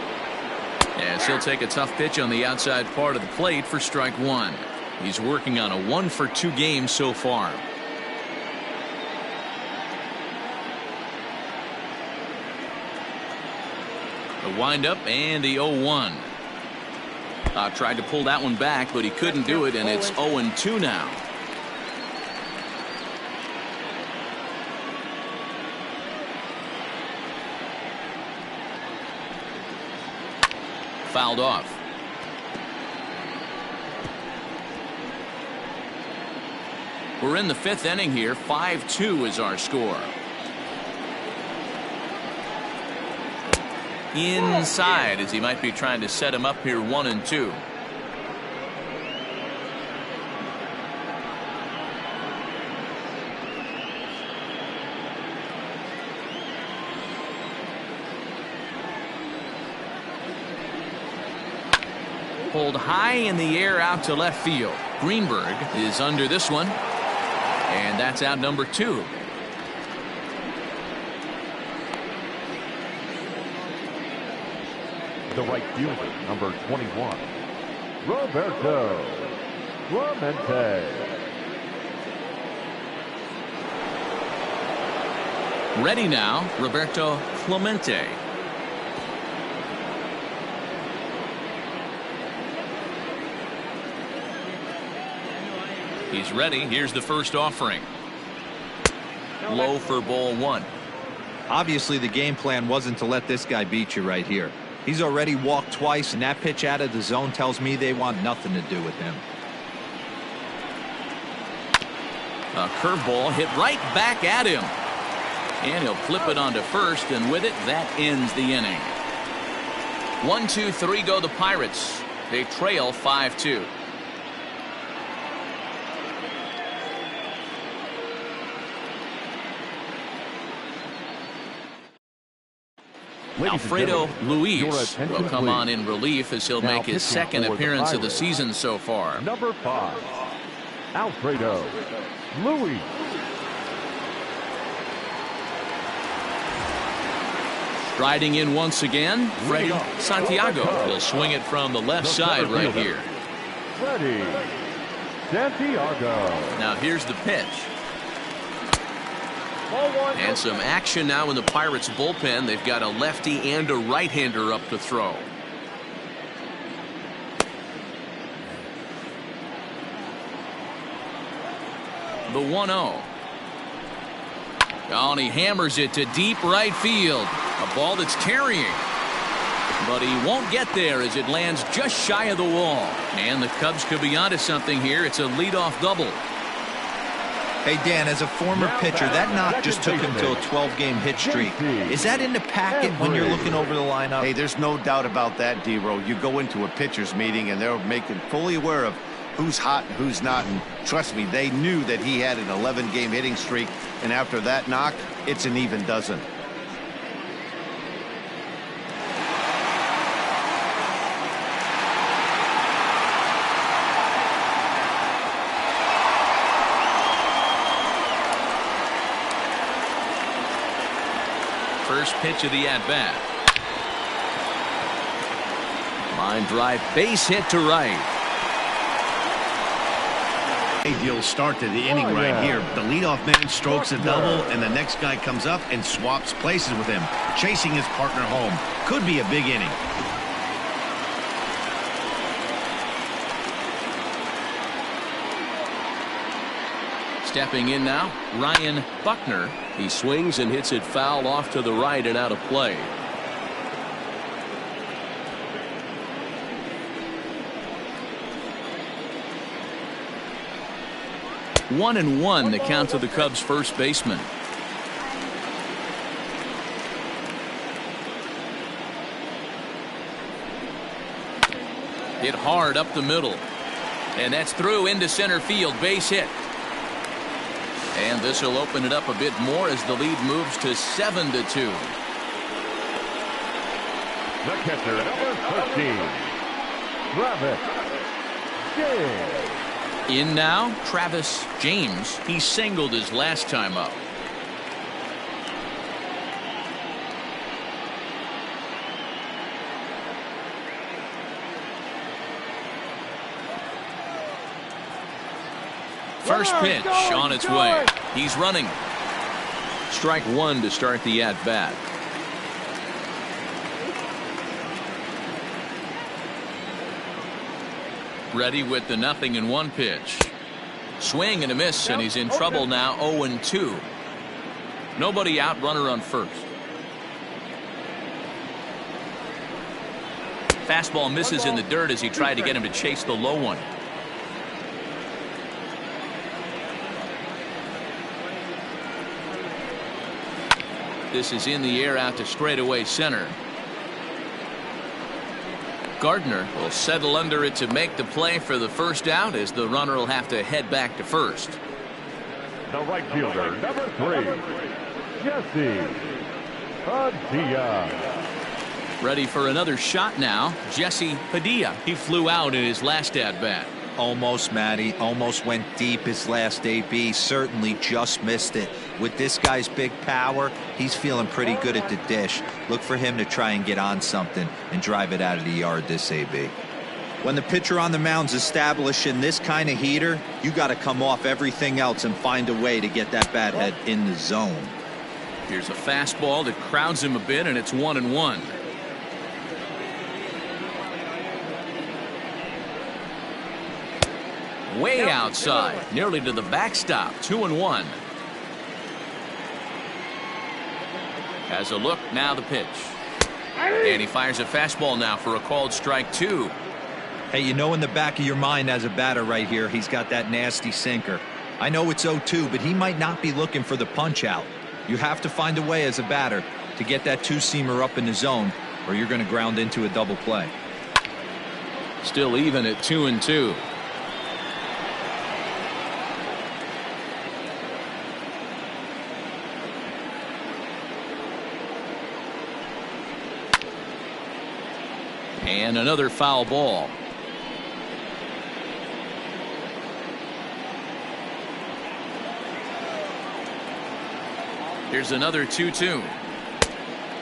As he'll take a tough pitch on the outside part of the plate for strike one. He's working on a 1-for-2 game so far. The windup and the 0-1. Tried to pull that one back, but he couldn't do it, and it's 0-2 now. Fouled off. We're in the fifth inning here. 5-2 is our score. Inside, as he might be trying to set him up here. 1-2. Pulled high in the air out to left field. Greenberg is under this one, and that's out number 2. The right fielder, number 21, Roberto Clemente. Ready now, Roberto Clemente. He's ready. Here's the first offering. Low for ball one. Obviously, the game plan wasn't to let this guy beat you right here. He's already walked twice, and that pitch out of the zone tells me they want nothing to do with him. A curveball hit right back at him. And he'll flip it onto first, and with it, that ends the inning. 1-2-3 go the Pirates. They trail 5-2. Alfredo Luis will come on in relief as he'll make his second appearance of the season so far. Number 5, Alfredo Luis. Striding in once again, Freddie Santiago. He'll swing it from the left side right here. Freddie Santiago. Now here's the pitch. And some action now in the Pirates bullpen. They've got a lefty and a right-hander up to throw. The 1-0. Oh, and he hammers it to deep right field. A ball that's carrying. But he won't get there as it lands just shy of the wall. And the Cubs could be onto something here. It's a leadoff double. Hey, Dan, as a former pitcher, that knock just took him to a 12-game hit streak. Is that in the packet when you're looking over the lineup? Hey, there's no doubt about that, D-Row. You go into a pitcher's meeting, and they're making fully aware of who's hot and who's not. And trust me, they knew that he had an 11-game hitting streak. And after that knock, it's an even dozen. First pitch of the at-bat. Line drive, base hit to right. Ideal start to the inning right here. The leadoff man strokes a double, and the next guy comes up and swaps places with him, chasing his partner home. Could be a big inning. Stepping in now, Ryan Buckner. He swings and hits it foul off to the right and out of play. 1-1 the count to the Cubs first baseman. Hit hard up the middle. And that's through into center field. Base hit. And this will open it up a bit more as the lead moves to 7-2. The catcher, number 13, Travis James. In now, Travis James. He singled his last time up. First pitch on its way. He's running. Strike one to start the at-bat. Ready with the 0-1 pitch. Swing and a miss, and he's in trouble now. 0-2. Nobody out, runner on first. Fastball misses in the dirt as he tried to get him to chase the low one. This is in the air out to straightaway center. Gardner will settle under it to make the play for the first out, as the runner will have to head back to first. The right fielder, number 3, Jesse Padilla. Ready for another shot now. Jesse Padilla. He flew out in his last at bat. Almost, Matty. Almost went deep his last AB. Certainly just missed it. With this guy's big power, he's feeling pretty good at the dish. Look for him to try and get on something and drive it out of the yard this AB. When the pitcher on the mound's establishing this kind of heater, you got to come off everything else and find a way to get that bat head in the zone. Here's a fastball that crowds him a bit, and it's 1-1. Way outside, nearly to the backstop. 2-1. Has a look, now the pitch. And he fires a fastball now for a called strike 2. Hey, you know in the back of your mind as a batter right here, he's got that nasty sinker. I know it's 0-2, but he might not be looking for the punch out. You have to find a way as a batter to get that two-seamer up in the zone, or you're going to ground into a double play. Still even at 2-2. And another foul ball. Here's another 2-2.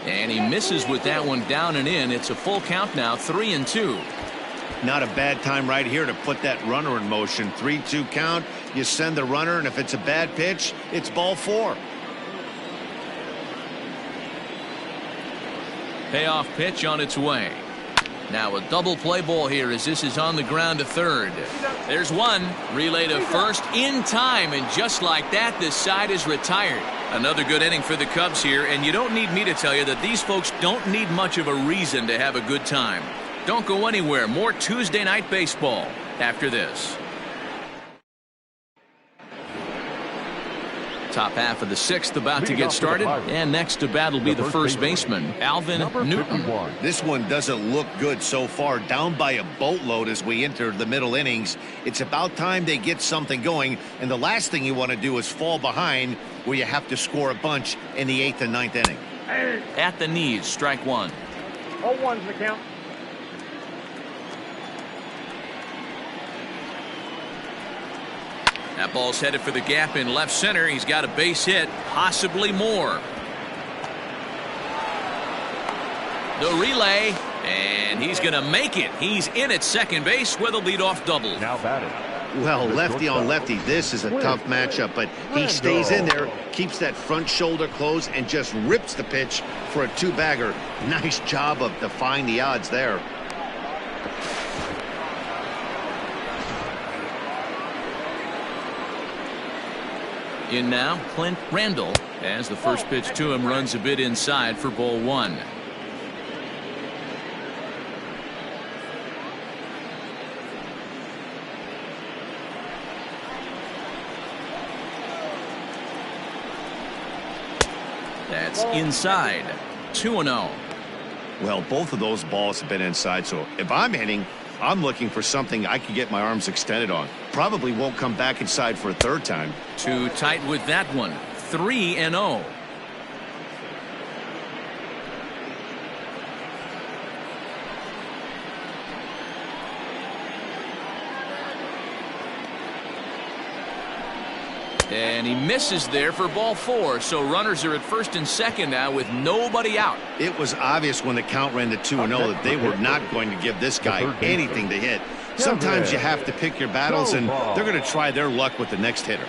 And he misses with that one down and in. It's a full count now, 3-2. Not a bad time right here to put that runner in motion. 3-2 count. You send the runner, and if it's a bad pitch, it's ball 4. Payoff pitch on its way. Now a double play ball here as this is on the ground to third. There's one. Relay to first in time, and just like that, this side is retired. Another good inning for the Cubs here, and you don't need me to tell you that these folks don't need much of a reason to have a good time. Don't go anywhere. More Tuesday night baseball after this. Top half of the 6th about to get started, and next to bat will be the first baseman, Alvin Newton. This one doesn't look good so far, down by a boatload as we enter the middle innings. It's about time they get something going, and the last thing you want to do is fall behind where you have to score a bunch in the 8th and 9th inning. At the knees, strike one. 0-1's the count. That ball's headed for the gap in left center. He's got a base hit, possibly more. The relay, and he's going to make it. He's in at second base with a leadoff double. Now batting, Well, lefty on lefty, this is a tough matchup, but he stays in there, keeps that front shoulder closed, and just rips the pitch for a two-bagger. Nice job of defying the odds there. In now, Clint Randall, as the first pitch to him runs a bit inside for ball one. That's inside. 2-0. Well, both of those balls have been inside, so if I'm hitting, I'm looking for something I can get my arms extended on. Probably won't come back inside for a third time. Too tight with that one. 3-0. And he misses there for ball four, so runners are at first and second now with nobody out. It was obvious when the count ran to 2-0 that they were not going to give this guy anything to hit. Sometimes you have to pick your battles, and they're going to try their luck with the next hitter.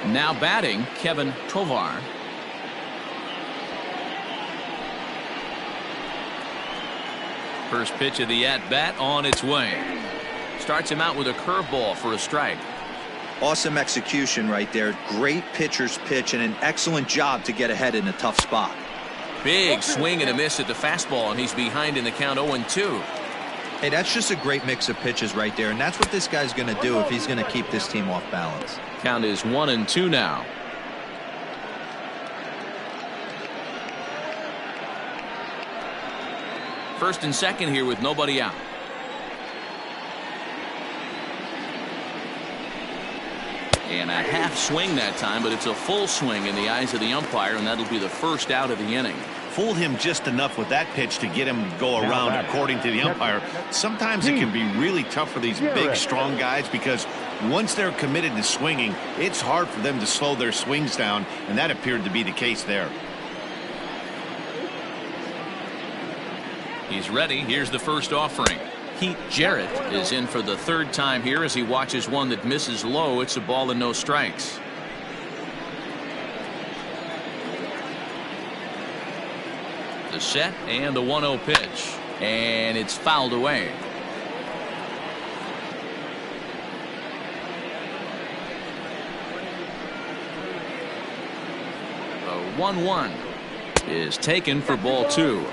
Now batting, Kevin Tovar. First pitch of the at-bat on its way. Starts him out with a curveball for a strike. Awesome execution right there. Great pitcher's pitch and an excellent job to get ahead in a tough spot. Big swing and a miss at the fastball, and he's behind in the count 0-2. Hey, that's just a great mix of pitches right there, and that's what this guy's going to do if he's going to keep this team off balance. Count is 1-2 now. First and second here with nobody out. And a half swing that time, but it's a full swing in the eyes of the umpire, and that'll be the first out of the inning. Fooled him just enough with that pitch to get him to go around, according to the umpire. Sometimes it can be really tough for these big, strong guys because once they're committed to swinging, it's hard for them to slow their swings down, and that appeared to be the case there. He's ready. Here's the first offering. Pete Jarrett is in for the third time here as he watches one that misses low. It's a ball and no strikes. The set and the 1-0 pitch, and it's fouled away. The 1-1 is taken for ball two.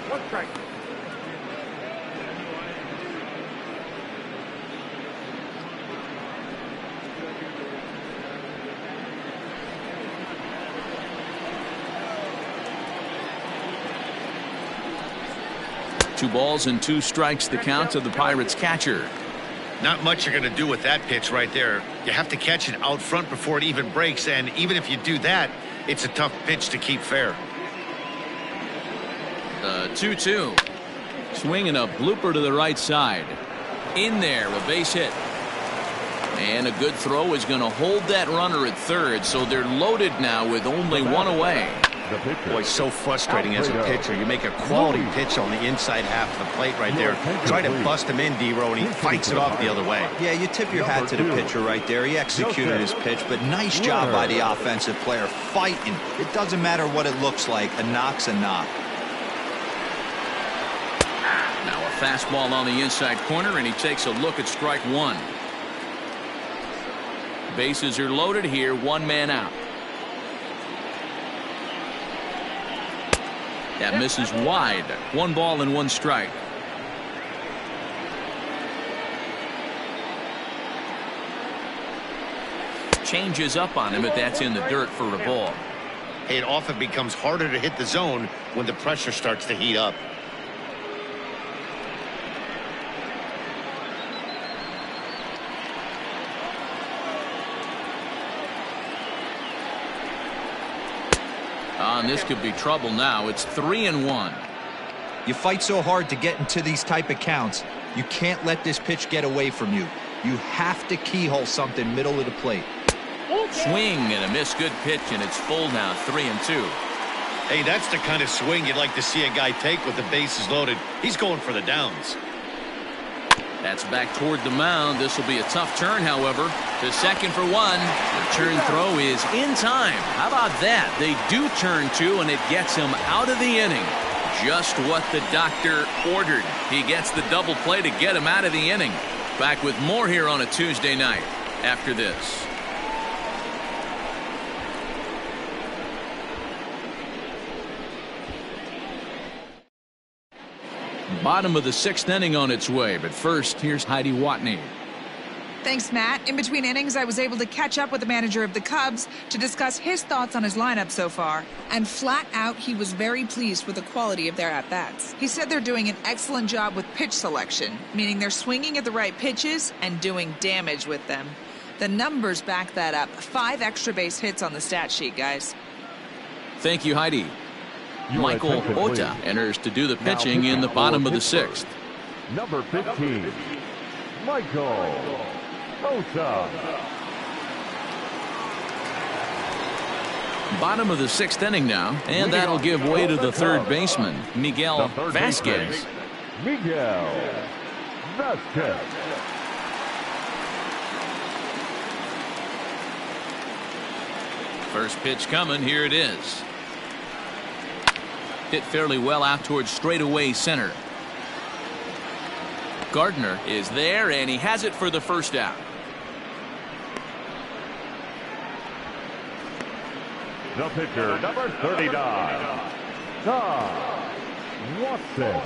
Two balls and two strikes the count to the Pirates catcher. Not much you're going to do with that pitch right there. You have to catch it out front before it even breaks, and even if you do that, it's a tough pitch to keep fair. The 2-2. Swinging a blooper to the right side. In there, a base hit. And a good throw is going to hold that runner at third, so they're loaded now with only one away. Boy, so frustrating as a pitcher. You make a quality pitch on the inside half of the plate right there. Try to bust him in, D-Row, and he fights it off the other way. Yeah, you tip your hat to the pitcher right there. He executed his pitch, but nice job by the offensive player fighting. It doesn't matter what it looks like. A knock's a knock. Now a fastball on the inside corner, and he takes a look at strike one. Bases are loaded here, one man out. That misses wide. One ball and one strike. Changes up on him, but that's in the dirt for a ball. It often becomes harder to hit the zone when the pressure starts to heat up. And this could be trouble now. It's 3-1. You fight so hard to get into these type of counts. You can't let this pitch get away from you. You have to keyhole something middle of the plate. Swing and a miss. Good pitch, and it's full now. 3-2. Hey, that's the kind of swing you'd like to see a guy take with the bases loaded. He's going for the downs. That's back toward the mound. This will be a tough turn, however. To second for one. The turn throw is in time. How about that? They do turn two, and it gets him out of the inning. Just what the doctor ordered. He gets the double play to get him out of the inning. Back with more here on a Tuesday night after this. Bottom of the 6th inning on its way, but first, here's Heidi Watney. Thanks, Matt. In between innings, I was able to catch up with the manager of the Cubs to discuss his thoughts on his lineup so far. And flat out, he was very pleased with the quality of their at-bats. He said they're doing an excellent job with pitch selection, meaning they're swinging at the right pitches and doing damage with them. The numbers back that up. 5 extra base hits on the stat sheet, guys. Thank you, Heidi. Michael Ota enters to do the pitching in the bottom of the 6th. Number 15, Michael Ota. Bottom of the 6th inning now, and that'll give way to the third baseman, Miguel Vasquez. Miguel Vasquez. First pitch coming. Here it is. Hit fairly well out towards straightaway center. Gardner is there, and he has it for the first out. The pitcher, number 39, Don Watson.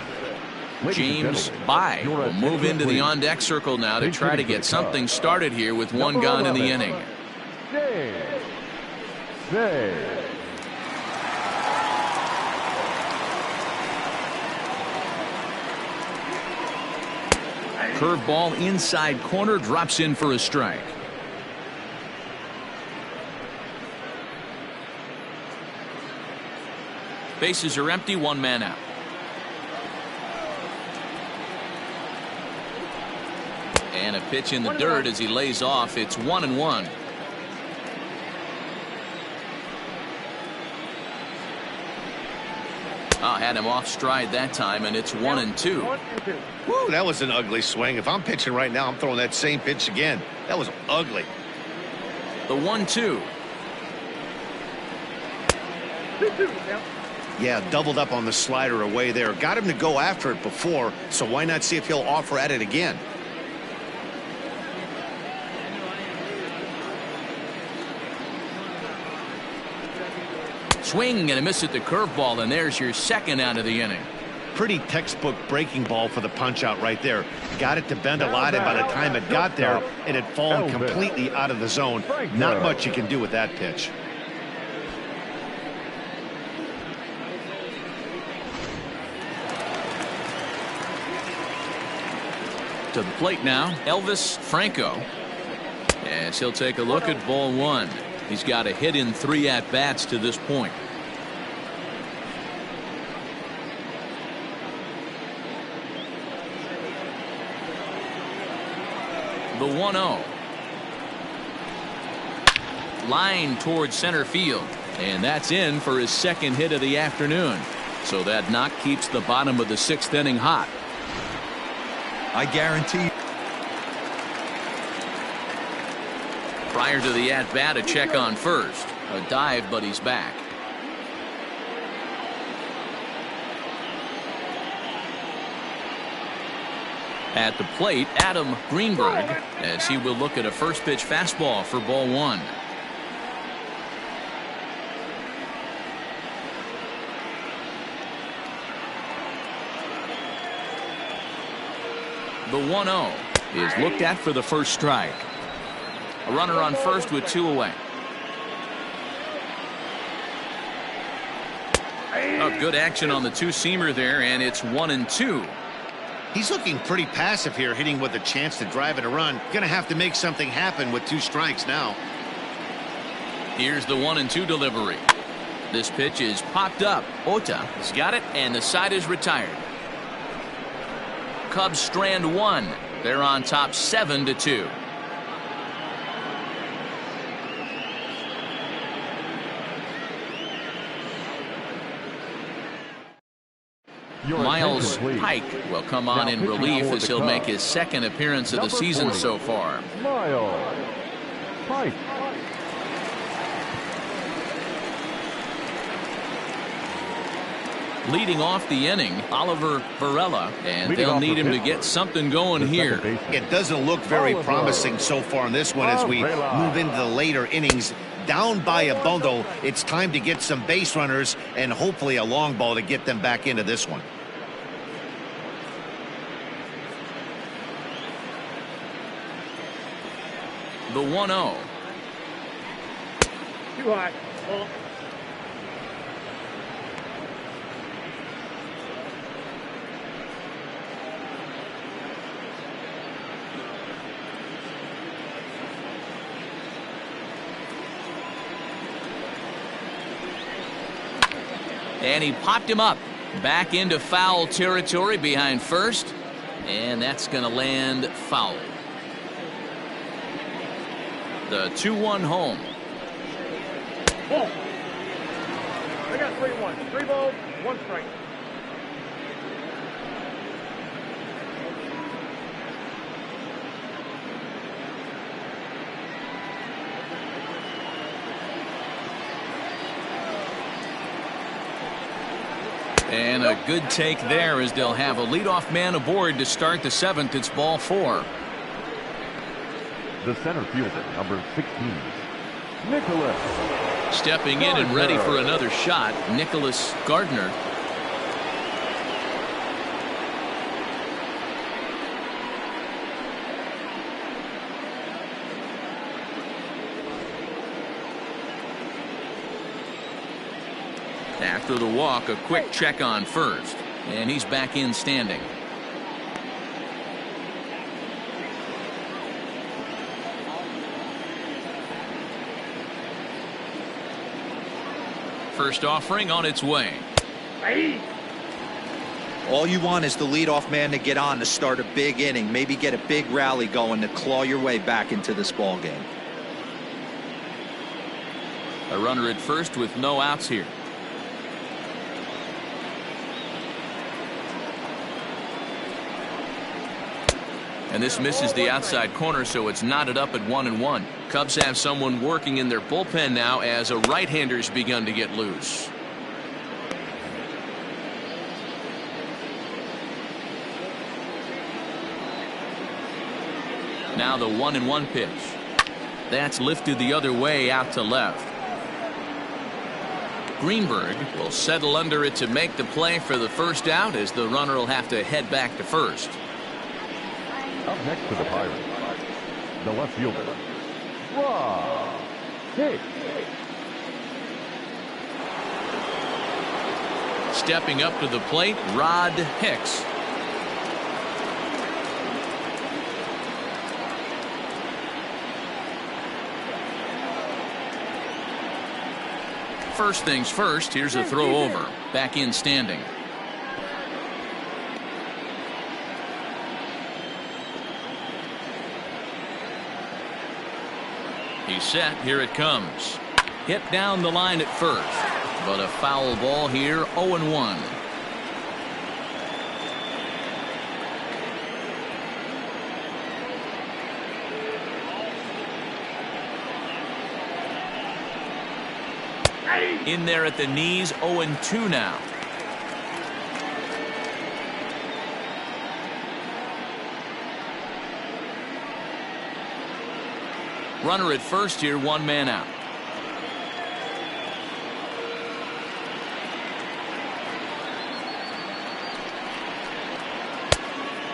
James Bai will move into the on-deck circle now to try to get something started here with one gone in the inning. James Bai. Curveball inside corner, drops in for a strike. Bases are empty, one man out. And a pitch in the dirt as he lays off. It's 1-1. Had him off stride that time, and it's 1-2. Woo, that was an ugly swing. If I'm pitching right now, I'm throwing that same pitch again. That was ugly. The 1-2. Yeah, doubled up on the slider away there. Got him to go after it before, so why not see if he'll offer at it again? Swing and a miss at the curveball, and there's your second out of the inning. Pretty textbook breaking ball for the punch out right there. Got it to bend a lot, and by the time it got there, it had fallen completely out of the zone. Not much you can do with that pitch. To the plate now, Elvis Franco. As he'll take a look at ball one. He's got a hit in 3 at-bats to this point. The 1-0. Line towards center field. And that's in for his second hit of the afternoon. So that knock keeps the bottom of the 6th inning hot. I guarantee. Prior to the at-bat, a check on first. A dive, but he's back. At the plate, Adam Greenberg, as he will look at a first pitch fastball for ball one. The 1-0 is looked at for the first strike. A runner on first with 2 away. Good action on the two-seamer there, and it's 1-2. He's looking pretty passive here, hitting with a chance to drive it a run. Gonna have to make something happen with 2 strikes now. Here's the 1-2 delivery. This pitch is popped up. Ota has got it, and the side is retired. Cubs strand 1. They're on top 7-2. Your Miles attention, please. Pike will come on Now in pitching relief for as the he'll make Cubs. his second appearance of the Number season 40, so far. Miles Pike. Leading off the inning, Oliver Varela, and Leading they'll off need for him to Pittsburgh, get something going the here. second baseman. It doesn't look very Oliver promising so far in this one as we Varela. move into the later innings. Down by a bundle, it's time to get some base runners and hopefully a long ball to get them back into this one. The 1-0. Too high. Ball. And he popped him up back into foul territory behind first, and that's going to land foul. The 2-1 home. Ball. I got 3-1. 3 balls, 1 strike. And a good take there as they'll have a leadoff man aboard to start the 7th. It's ball 4. The center fielder, number 16, Nicholas. Stepping in and ready for another shot, Nicholas Gardner. After the walk, a quick check on first, and he's back in standing. First offering on its way. All you want is the leadoff man to get on to start a big inning, maybe get a big rally going to claw your way back into this ball game. A runner at first with no outs here. And this misses the outside corner, so it's knotted up at 1-1. Cubs have someone working in their bullpen now as a right-hander's begun to get loose. Now the 1-1 pitch. That's lifted the other way out to left. Greenberg will settle under it to make the play for the first out as the runner will have to head back to first. Up next to the Pirates, the left fielder, Rod Hicks. Stepping up to the plate, Rod Hicks. First things first, here's a throw over. Back in standing. He's set. Here it comes. Hit down the line at first, but a foul ball here. 0-1. In there at the knees. 0-2 now. Runner at first here, 1 man out.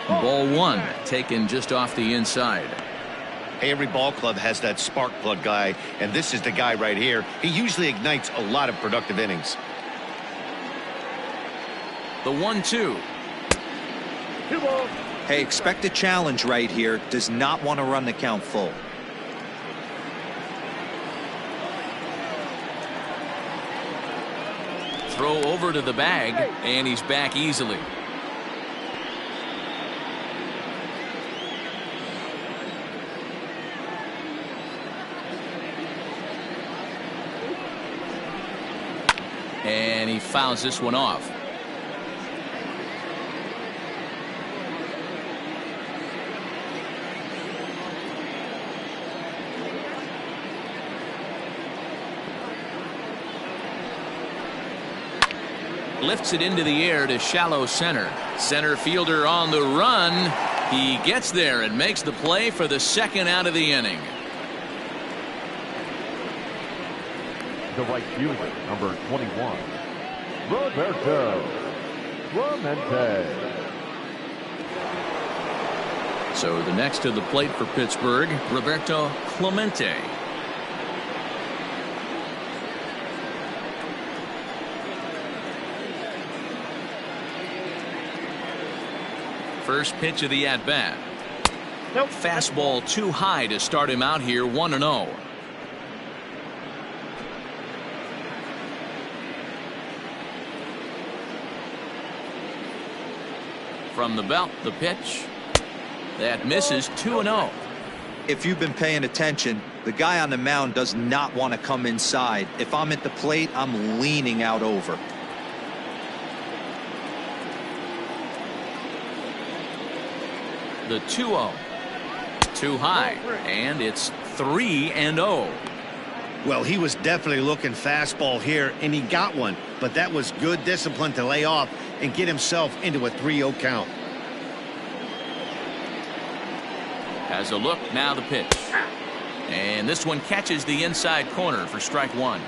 Ball 1 taken just off the inside. Hey, every ball club has that spark plug guy, and this is the guy right here. He usually ignites a lot of productive innings. The 1-2. 2 balls. Hey, expect a challenge right here. Does not want to run the count full. Throw over to the bag, and he's back easily. And he fouls this one off. lifts it into the air to shallow center. Center fielder on the run. He gets there and makes the play for the second out of the inning. The right fielder, number 21, Roberto Clemente. So the next to the plate for Pittsburgh, Roberto Clemente. First pitch of the at-bat. Nope. Fastball too high to start him out here, 1-0. From the belt, the pitch. That misses, 2-0. If you've been paying attention, the guy on the mound does not want to come inside. If I'm at the plate, I'm leaning out over. The 2-0. Too high, and it's 3-0. Well, he was definitely looking fastball here, and he got one. But that was good discipline to lay off and get himself into a 3-0 count. Has a look, now the pitch. And this one catches the inside corner for strike one.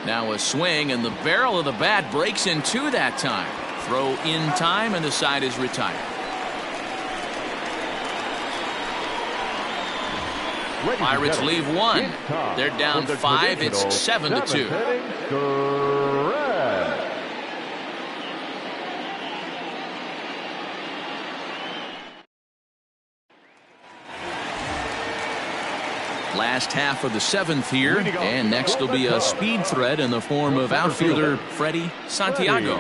Now a swing, and the barrel of the bat breaks in two that time. Throw in time, and the side is retired. Pirates leave one. They're down 5. It's 7-2. Last half of the seventh here, and next will be a speed threat in the form of outfielder Freddie Santiago.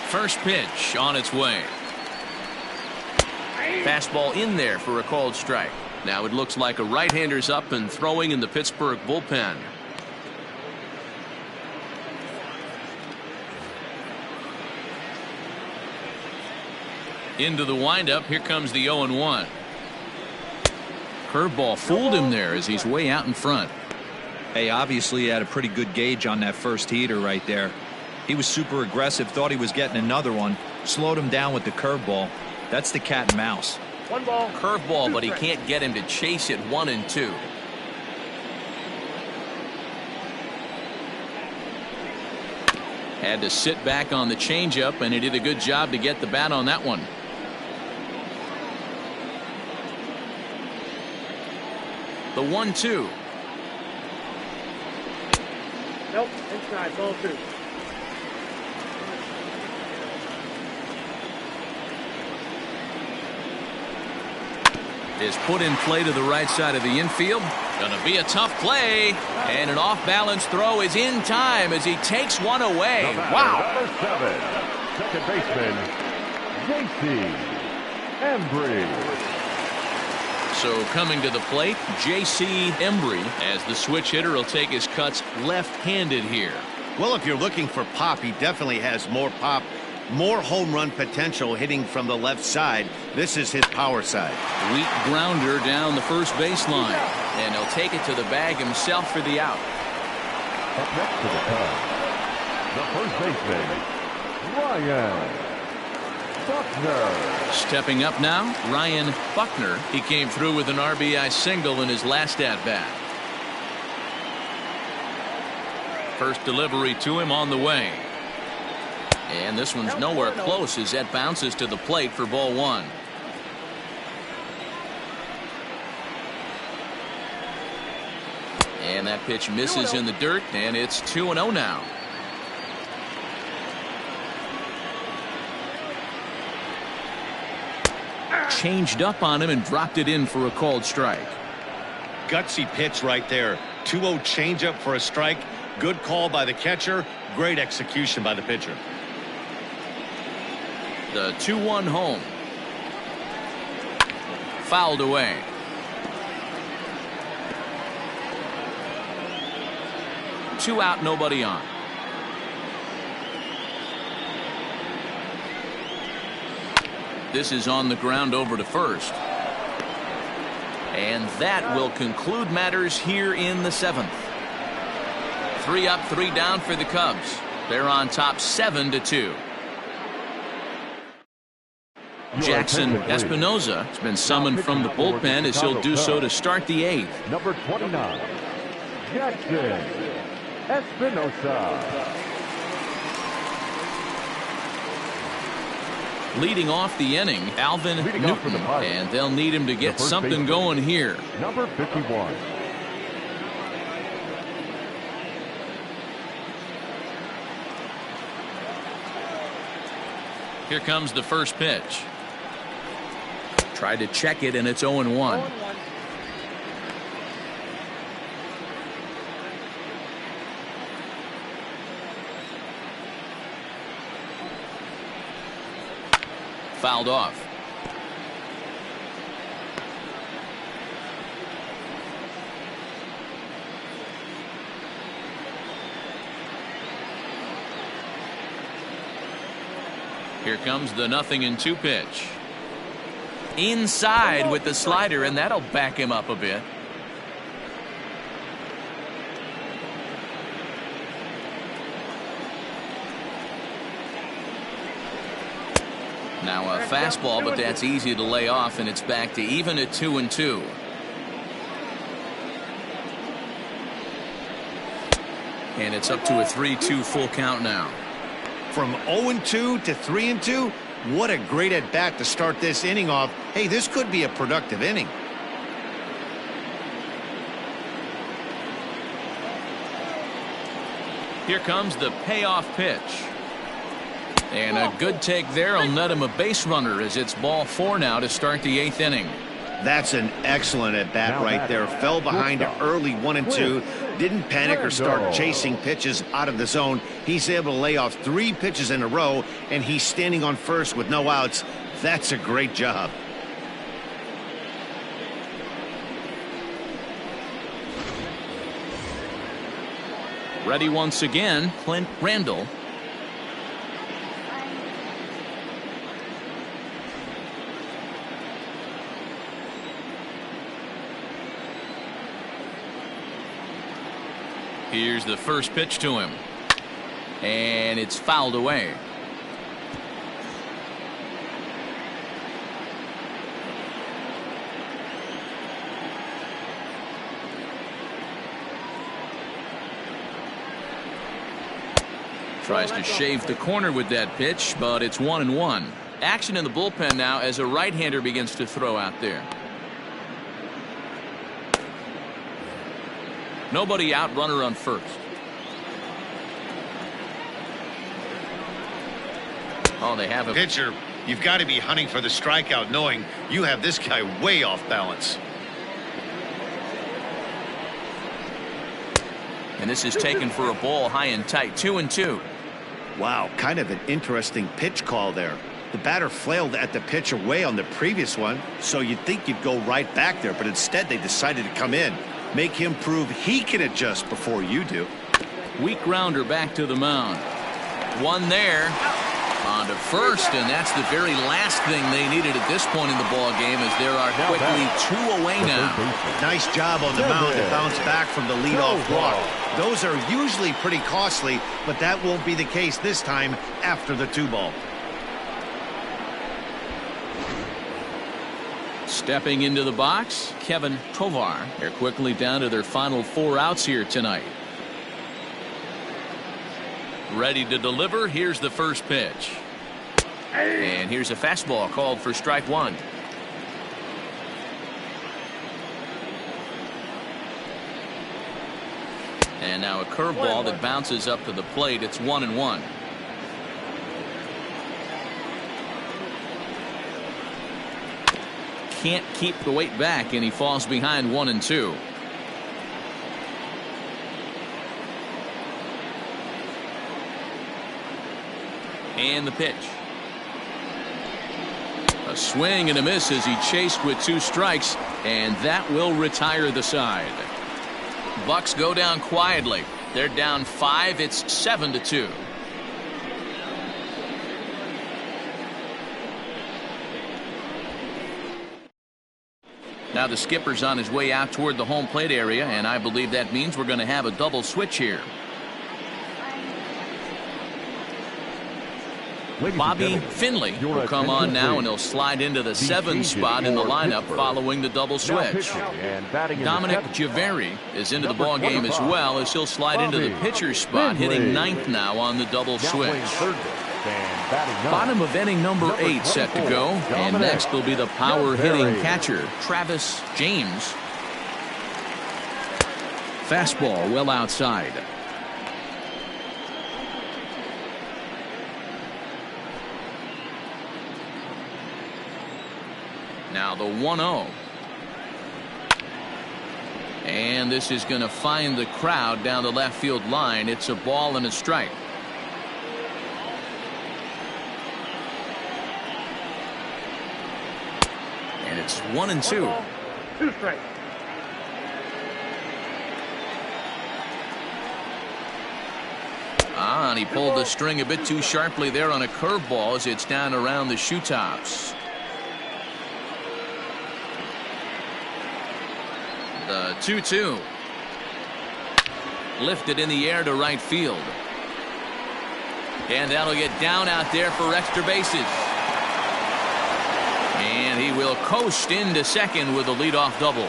First pitch on its way. Fastball in there for a called strike. Now it looks like a right-hander's up and throwing in the Pittsburgh bullpen. Into the windup. Here comes the 0-1. Curveball fooled him there as he's way out in front. Hey, obviously he had a pretty good gauge on that first heater right there. He was super aggressive, thought he was getting another one, slowed him down with the curveball. That's the cat and mouse. One ball. Curveball, but he can't get him to chase it 1-2. Had to sit back on the changeup, and he did a good job to get the bat on that one. The 1-2. Nope. Inside. Ball two. Is put in play to the right side of the infield. Gonna be a tough play, and an off-balance throw is in time as he takes one away. Wow. Number 7, second baseman, J.C. Embry. So coming to the plate, J.C. Embry, as the switch hitter will take his cuts left-handed here. Well, if you're looking for pop, he definitely has more pop, more home run potential hitting from the left side. This is his power side. Weak grounder down the first baseline, and he'll take it to the bag himself for the out. Up next to the Cubs, the first baseman, Ryan Buckner. Stepping up now, Ryan Buckner. He came through with an RBI single in his last at-bat. First delivery to him on the way. And this one's nowhere close as that bounces to the plate for ball one. And that pitch misses in the dirt, and it's 2-0 now. Changed up on him and dropped it in for a called strike. Gutsy pitch right there. 2-0 changeup for a strike. Good call by the catcher. Great execution by the pitcher. The 2-1 home. Fouled away. Two out, nobody on. This is on the ground over to first. And that will conclude matters here in the 7th. 3 up, 3 down for the Cubs. They're on top 7-2. Jackson Espinoza has been summoned from the bullpen as he'll do so to start the 8th. Number 29, Jackson Espinoza. Leading off the inning, Alvin Newton, and they'll need him to get something going here. Number 51. Here comes the first pitch. Tried to check it, and it's 0-1. Fouled off. Here comes the 0-2 pitch. Inside with the slider, and that'll back him up a bit. Now a fastball, but that's easy to lay off, and it's back to even at 2-2. And it's up to a 3-2 full count now. From 0-2 to 3-2, what a great at-bat to start this inning off. Hey, this could be a productive inning. Here comes the payoff pitch. And a good take there will net him a base runner as it's ball 4 now to start the 8th inning. That's an excellent at-bat right there. Fell behind early 1-2. Didn't panic or start chasing pitches out of the zone. He's able to lay off 3 pitches in a row, and he's standing on first with no outs. That's a great job. Ready once again, Clint Randall. Here's the first pitch to him. And it's fouled away. Tries to shave the corner with that pitch, but it's 1-1. Action in the bullpen now as a right-hander begins to throw out there. Nobody out, runner on first. Oh, they have a pitcher. You've got to be hunting for the strikeout, knowing you have this guy way off balance. And this is taken for a ball high and tight. 2-2. Wow, kind of an interesting pitch call there. The batter flailed at the pitch away on the previous one, so you'd think you'd go right back there, but instead they decided to come in. Make him prove he can adjust before you do. Weak grounder back to the mound. One there. On to first, and that's the very last thing they needed at this point in the ball game, as there are quickly 2 away now. Nice job on the mound to bounce back from the leadoff walk. Those are usually pretty costly, but that won't be the case this time after the 2-ball. Stepping into the box, Kevin Tovar. They're quickly down to their final 4 outs here tonight. Ready to deliver. Here's the first pitch. And here's a fastball called for strike 1. And now a curveball that bounces up to the plate. It's 1-1. Can't keep the weight back, and he falls behind 1-2. And the pitch. A swing and a miss as he chased with 2 strikes, and that will retire the side. Bucks go down quietly. They're down 5. It's 7-2. Now the skipper's on his way out toward the home plate area, and I believe that means we're going to have a double switch here. Bobby Finley will come on now, and he'll slide into the 7th spot in the lineup following the double switch. Dominic Javeri is into the ball game as well, as he'll slide into the pitcher's spot, hitting 9th now on the double switch. Bottom of inning number 8 set to go, and next will be the power hitting catcher, Travis James. Fastball well outside. Now the 1-0. And this is going to find the crowd down the left field line. It's a ball and a strike. And it's 1-2. 2 strikes. And he pulled the string a bit too sharply there on a curveball as it's down around the shoe tops. The 2-2. Lifted in the air to right field. And that'll get down out there for extra bases. And he will coast into second with a leadoff double.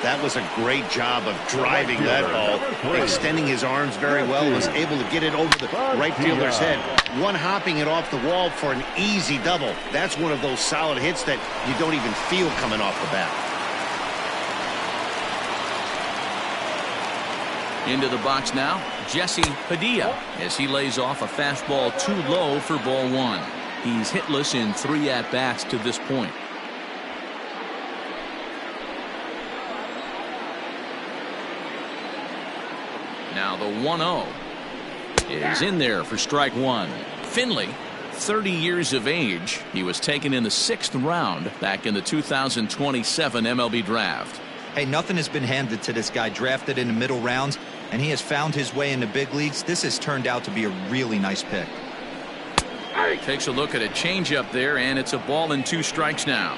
That was a great job of driving that ball, extending his arms very well, was able to get it over the right fielder's head, one hopping it off the wall for an easy double. That's one of those solid hits that you don't even feel coming off the bat. Into the box now, Jesse Padilla, as he lays off a fastball too low for ball 1. He's hitless in 3 at-bats to this point. Now the 1-0 is in there for strike 1. Finley, 30 years of age. He was taken in the 6th round back in the 2027 MLB draft. Hey, nothing has been handed to this guy. Drafted in the middle rounds, and he has found his way in the big leagues. This has turned out to be a really nice pick. Takes a look at a changeup there, and it's a ball and 2 strikes now.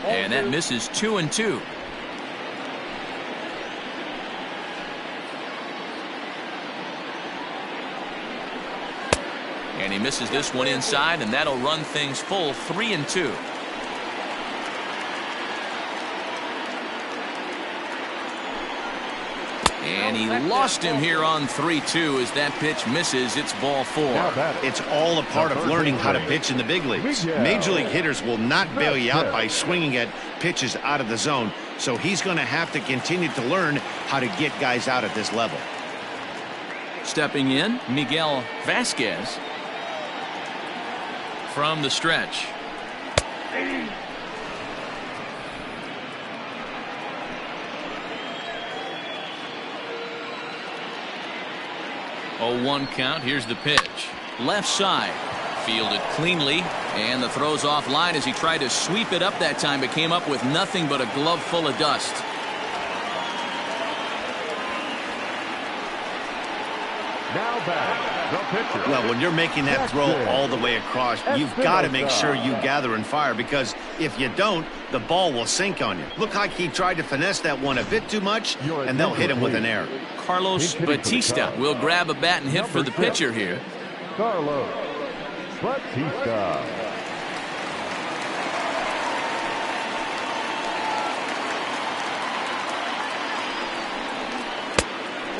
And that misses 2-2. And he misses this one inside, and that'll run things full 3-2. And he lost him here on 3-2 as that pitch misses. It's ball 4. It's all a part of learning how to pitch in the big leagues. Major league hitters will not bail you out by swinging at pitches out of the zone. So he's going to have to continue to learn how to get guys out at this level. Stepping in, Miguel Vasquez from the stretch. 0-1 count. Here's the pitch. Left side. Fielded cleanly. And the throw's offline as he tried to sweep it up that time, but came up with nothing but a glove full of dust. Now batting, the pitcher. Well, when you're making that throw all the way across, you've got to make sure you gather and fire, because if you don't, the ball will sink on you. Looked like he tried to finesse that one a bit too much, and they'll hit him with an error. Carlos Batista will grab a bat and hit for the pitcher here. Carlos Batista.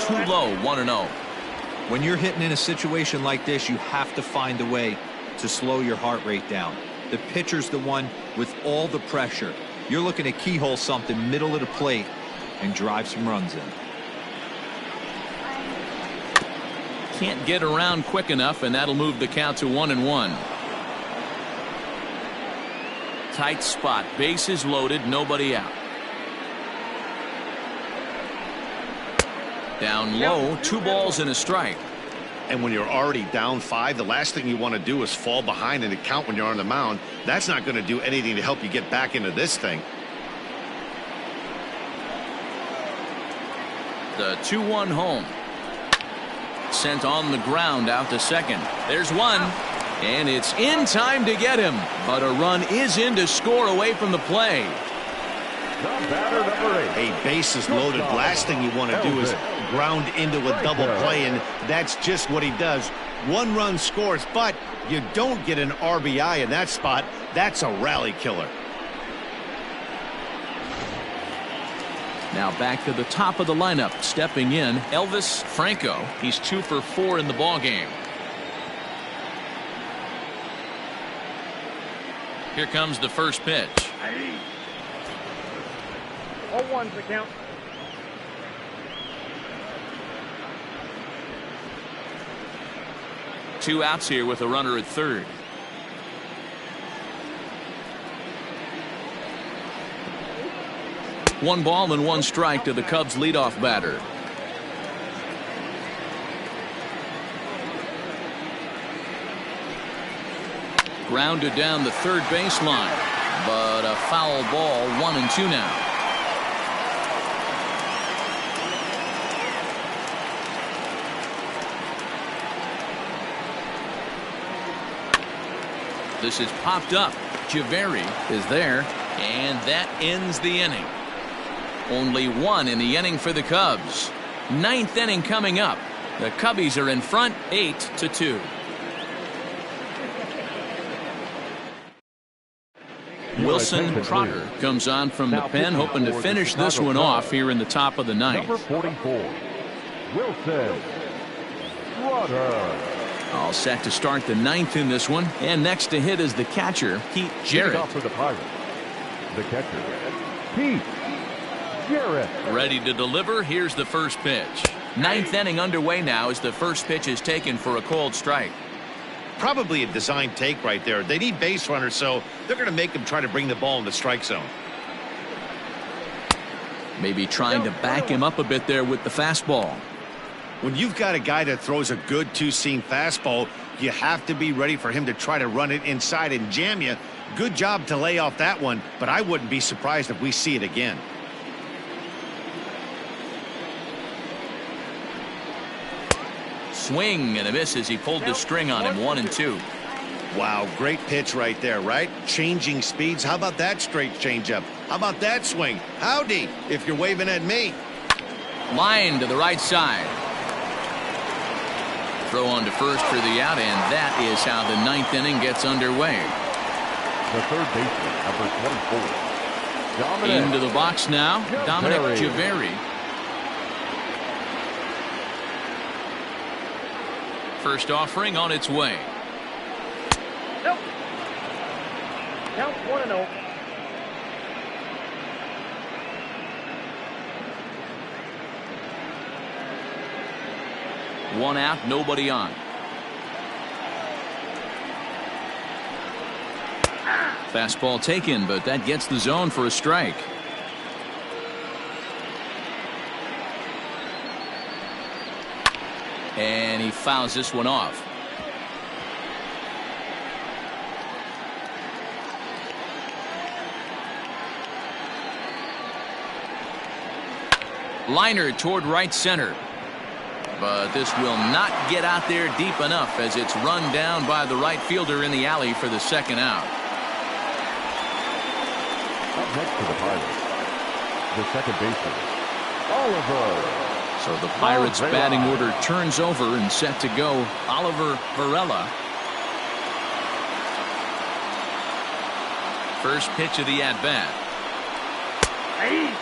Too low, 1-0. When you're hitting in a situation like this, you have to find a way to slow your heart rate down. The pitcher's the one with all the pressure. You're looking to keyhole something middle of the plate and drive some runs in. Can't get around quick enough, and that'll move the count to 1-1. Tight spot, bases loaded, nobody out. Down low, 2 balls and a strike. And when you're already down 5, the last thing you want to do is fall behind in the count when you're on the mound. That's not going to do anything to help you get back into this thing. The 2-1 home. Sent on the ground out to second. There's one. And it's in time to get him, but a run is in to score away from the play. Batter number 8. A bases loaded. Last thing you want to do is ground into a double play, and that's just what he does. One run scores, but you don't get an RBI in that spot. That's a rally killer. Now back to the top of the lineup, stepping in, Elvis Franco. He's 2 for 4 in the ballgame. Here comes the first pitch. 0-1's the count. Two outs here with a runner at third. One ball and one strike to the Cubs leadoff batter. Grounded down the third baseline, but a foul ball. 1-2 now. This is popped up. Javeri is there, and that ends the inning. Only one in the inning for the Cubs. Ninth inning coming up. The Cubbies are in front, 8-2. Wilson Trotter comes on from the pen, hoping to finish this one off here in the top of the ninth. Number 44, Wilson Trotter. All set to start the ninth in this one. And next to hit is the catcher, Pete Jarrett. Off for the Pirates, the catcher, Pete Jarrett. Ready to deliver. Here's the first pitch. Ninth inning underway now as the first pitch is taken for a cold strike. Probably a design take right there. They need base runners, so they're going to make them try to bring the ball in the strike zone. Maybe trying to back him up a bit there with the fastball. When you've got a guy that throws a good two-seam fastball, you have to be ready for him to try to run it inside and jam you. Good job to lay off that one, but I wouldn't be surprised if we see it again. Swing and a miss as he pulled the string on him. 1-2. Wow, great pitch right there, right? Changing speeds. How about that straight changeup? How about that swing? Howdy, if you're waving at me. Line to the right side. Throw on to first for the out, and that is how the ninth inning gets underway. The third baseman, number 24, Dominic. Into the box now, Dominic Javeri. First offering on its way. Nope. Count 1-0. One out, nobody on. Fastball taken, but that gets the zone for a strike. And he fouls this one off. Liner toward right center. But this will not get out there deep enough as it's run down by the right fielder in the alley for the second out. Up next to the Pirates, the second baseman, Oliver. So the Pirates batting order turns over and set to go. Oliver Varela. First pitch of the at-bat. Hey.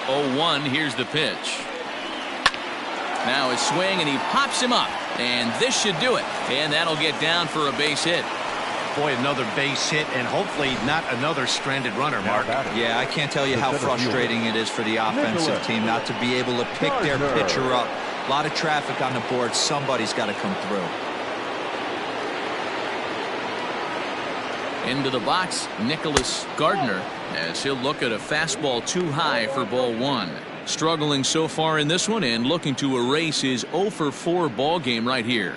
0-1, here's the pitch. Now a swing, and he pops him up. And this should do it. And that'll get down for a base hit. Boy, another base hit, and hopefully not another stranded runner, Mark. Yeah, I can't tell you how frustrating it is for the offensive team not to be able to pick their pitcher up. A lot of traffic on the board. Somebody's got to come through. Into the box, Nicholas Gardner, as he'll look at a fastball too high for ball one. Struggling so far in this one and looking to erase his 0 for 4 ball game right here.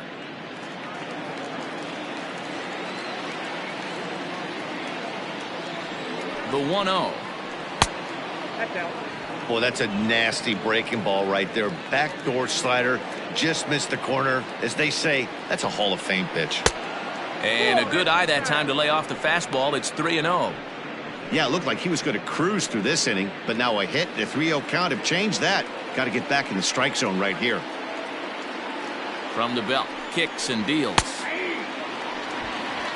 The 1-0. That's out. Boy, that's a nasty breaking ball right there. Backdoor slider, just missed the corner. As they say, that's a Hall of Fame pitch. And a good eye that time to lay off the fastball. It's 3-0. Yeah, it looked like he was going to cruise through this inning, but now a hit and a 3-0 count have changed that. Got to get back in the strike zone right here. From the belt, kicks and deals.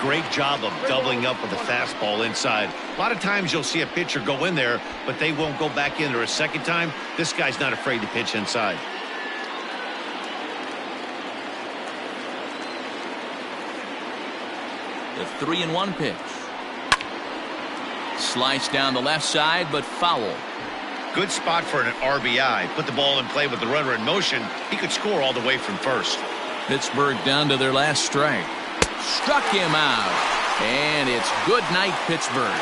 Great job of doubling up with the fastball inside. A lot of times you'll see a pitcher go in there, but they won't go back in there a second time. This guy's not afraid to pitch inside. The 3-1 pitch. Sliced down the left side, but foul. Good spot for an RBI. Put the ball in play with the runner in motion. He could score all the way from first. Pittsburgh down to their last strike. Struck him out. And it's good night, Pittsburgh.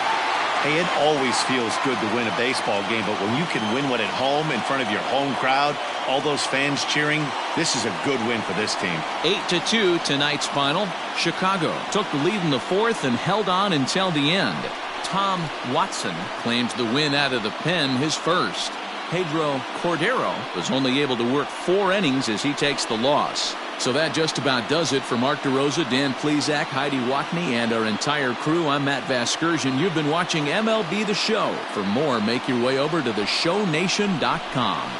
Hey, it always feels good to win a baseball game, but when you can win one at home in front of your home crowd, all those fans cheering, this is a good win for this team. 8-2 tonight's final. Chicago took the lead in the fourth and held on until the end. Tom Watson claims the win out of the pen, his first. Pedro Cordero was only able to work 4 innings as he takes the loss. So that just about does it for Mark DeRosa, Dan Plesac, Heidi Watney, and our entire crew. I'm Matt Vasgersian. You've been watching MLB The Show. For more, make your way over to theshownation.com.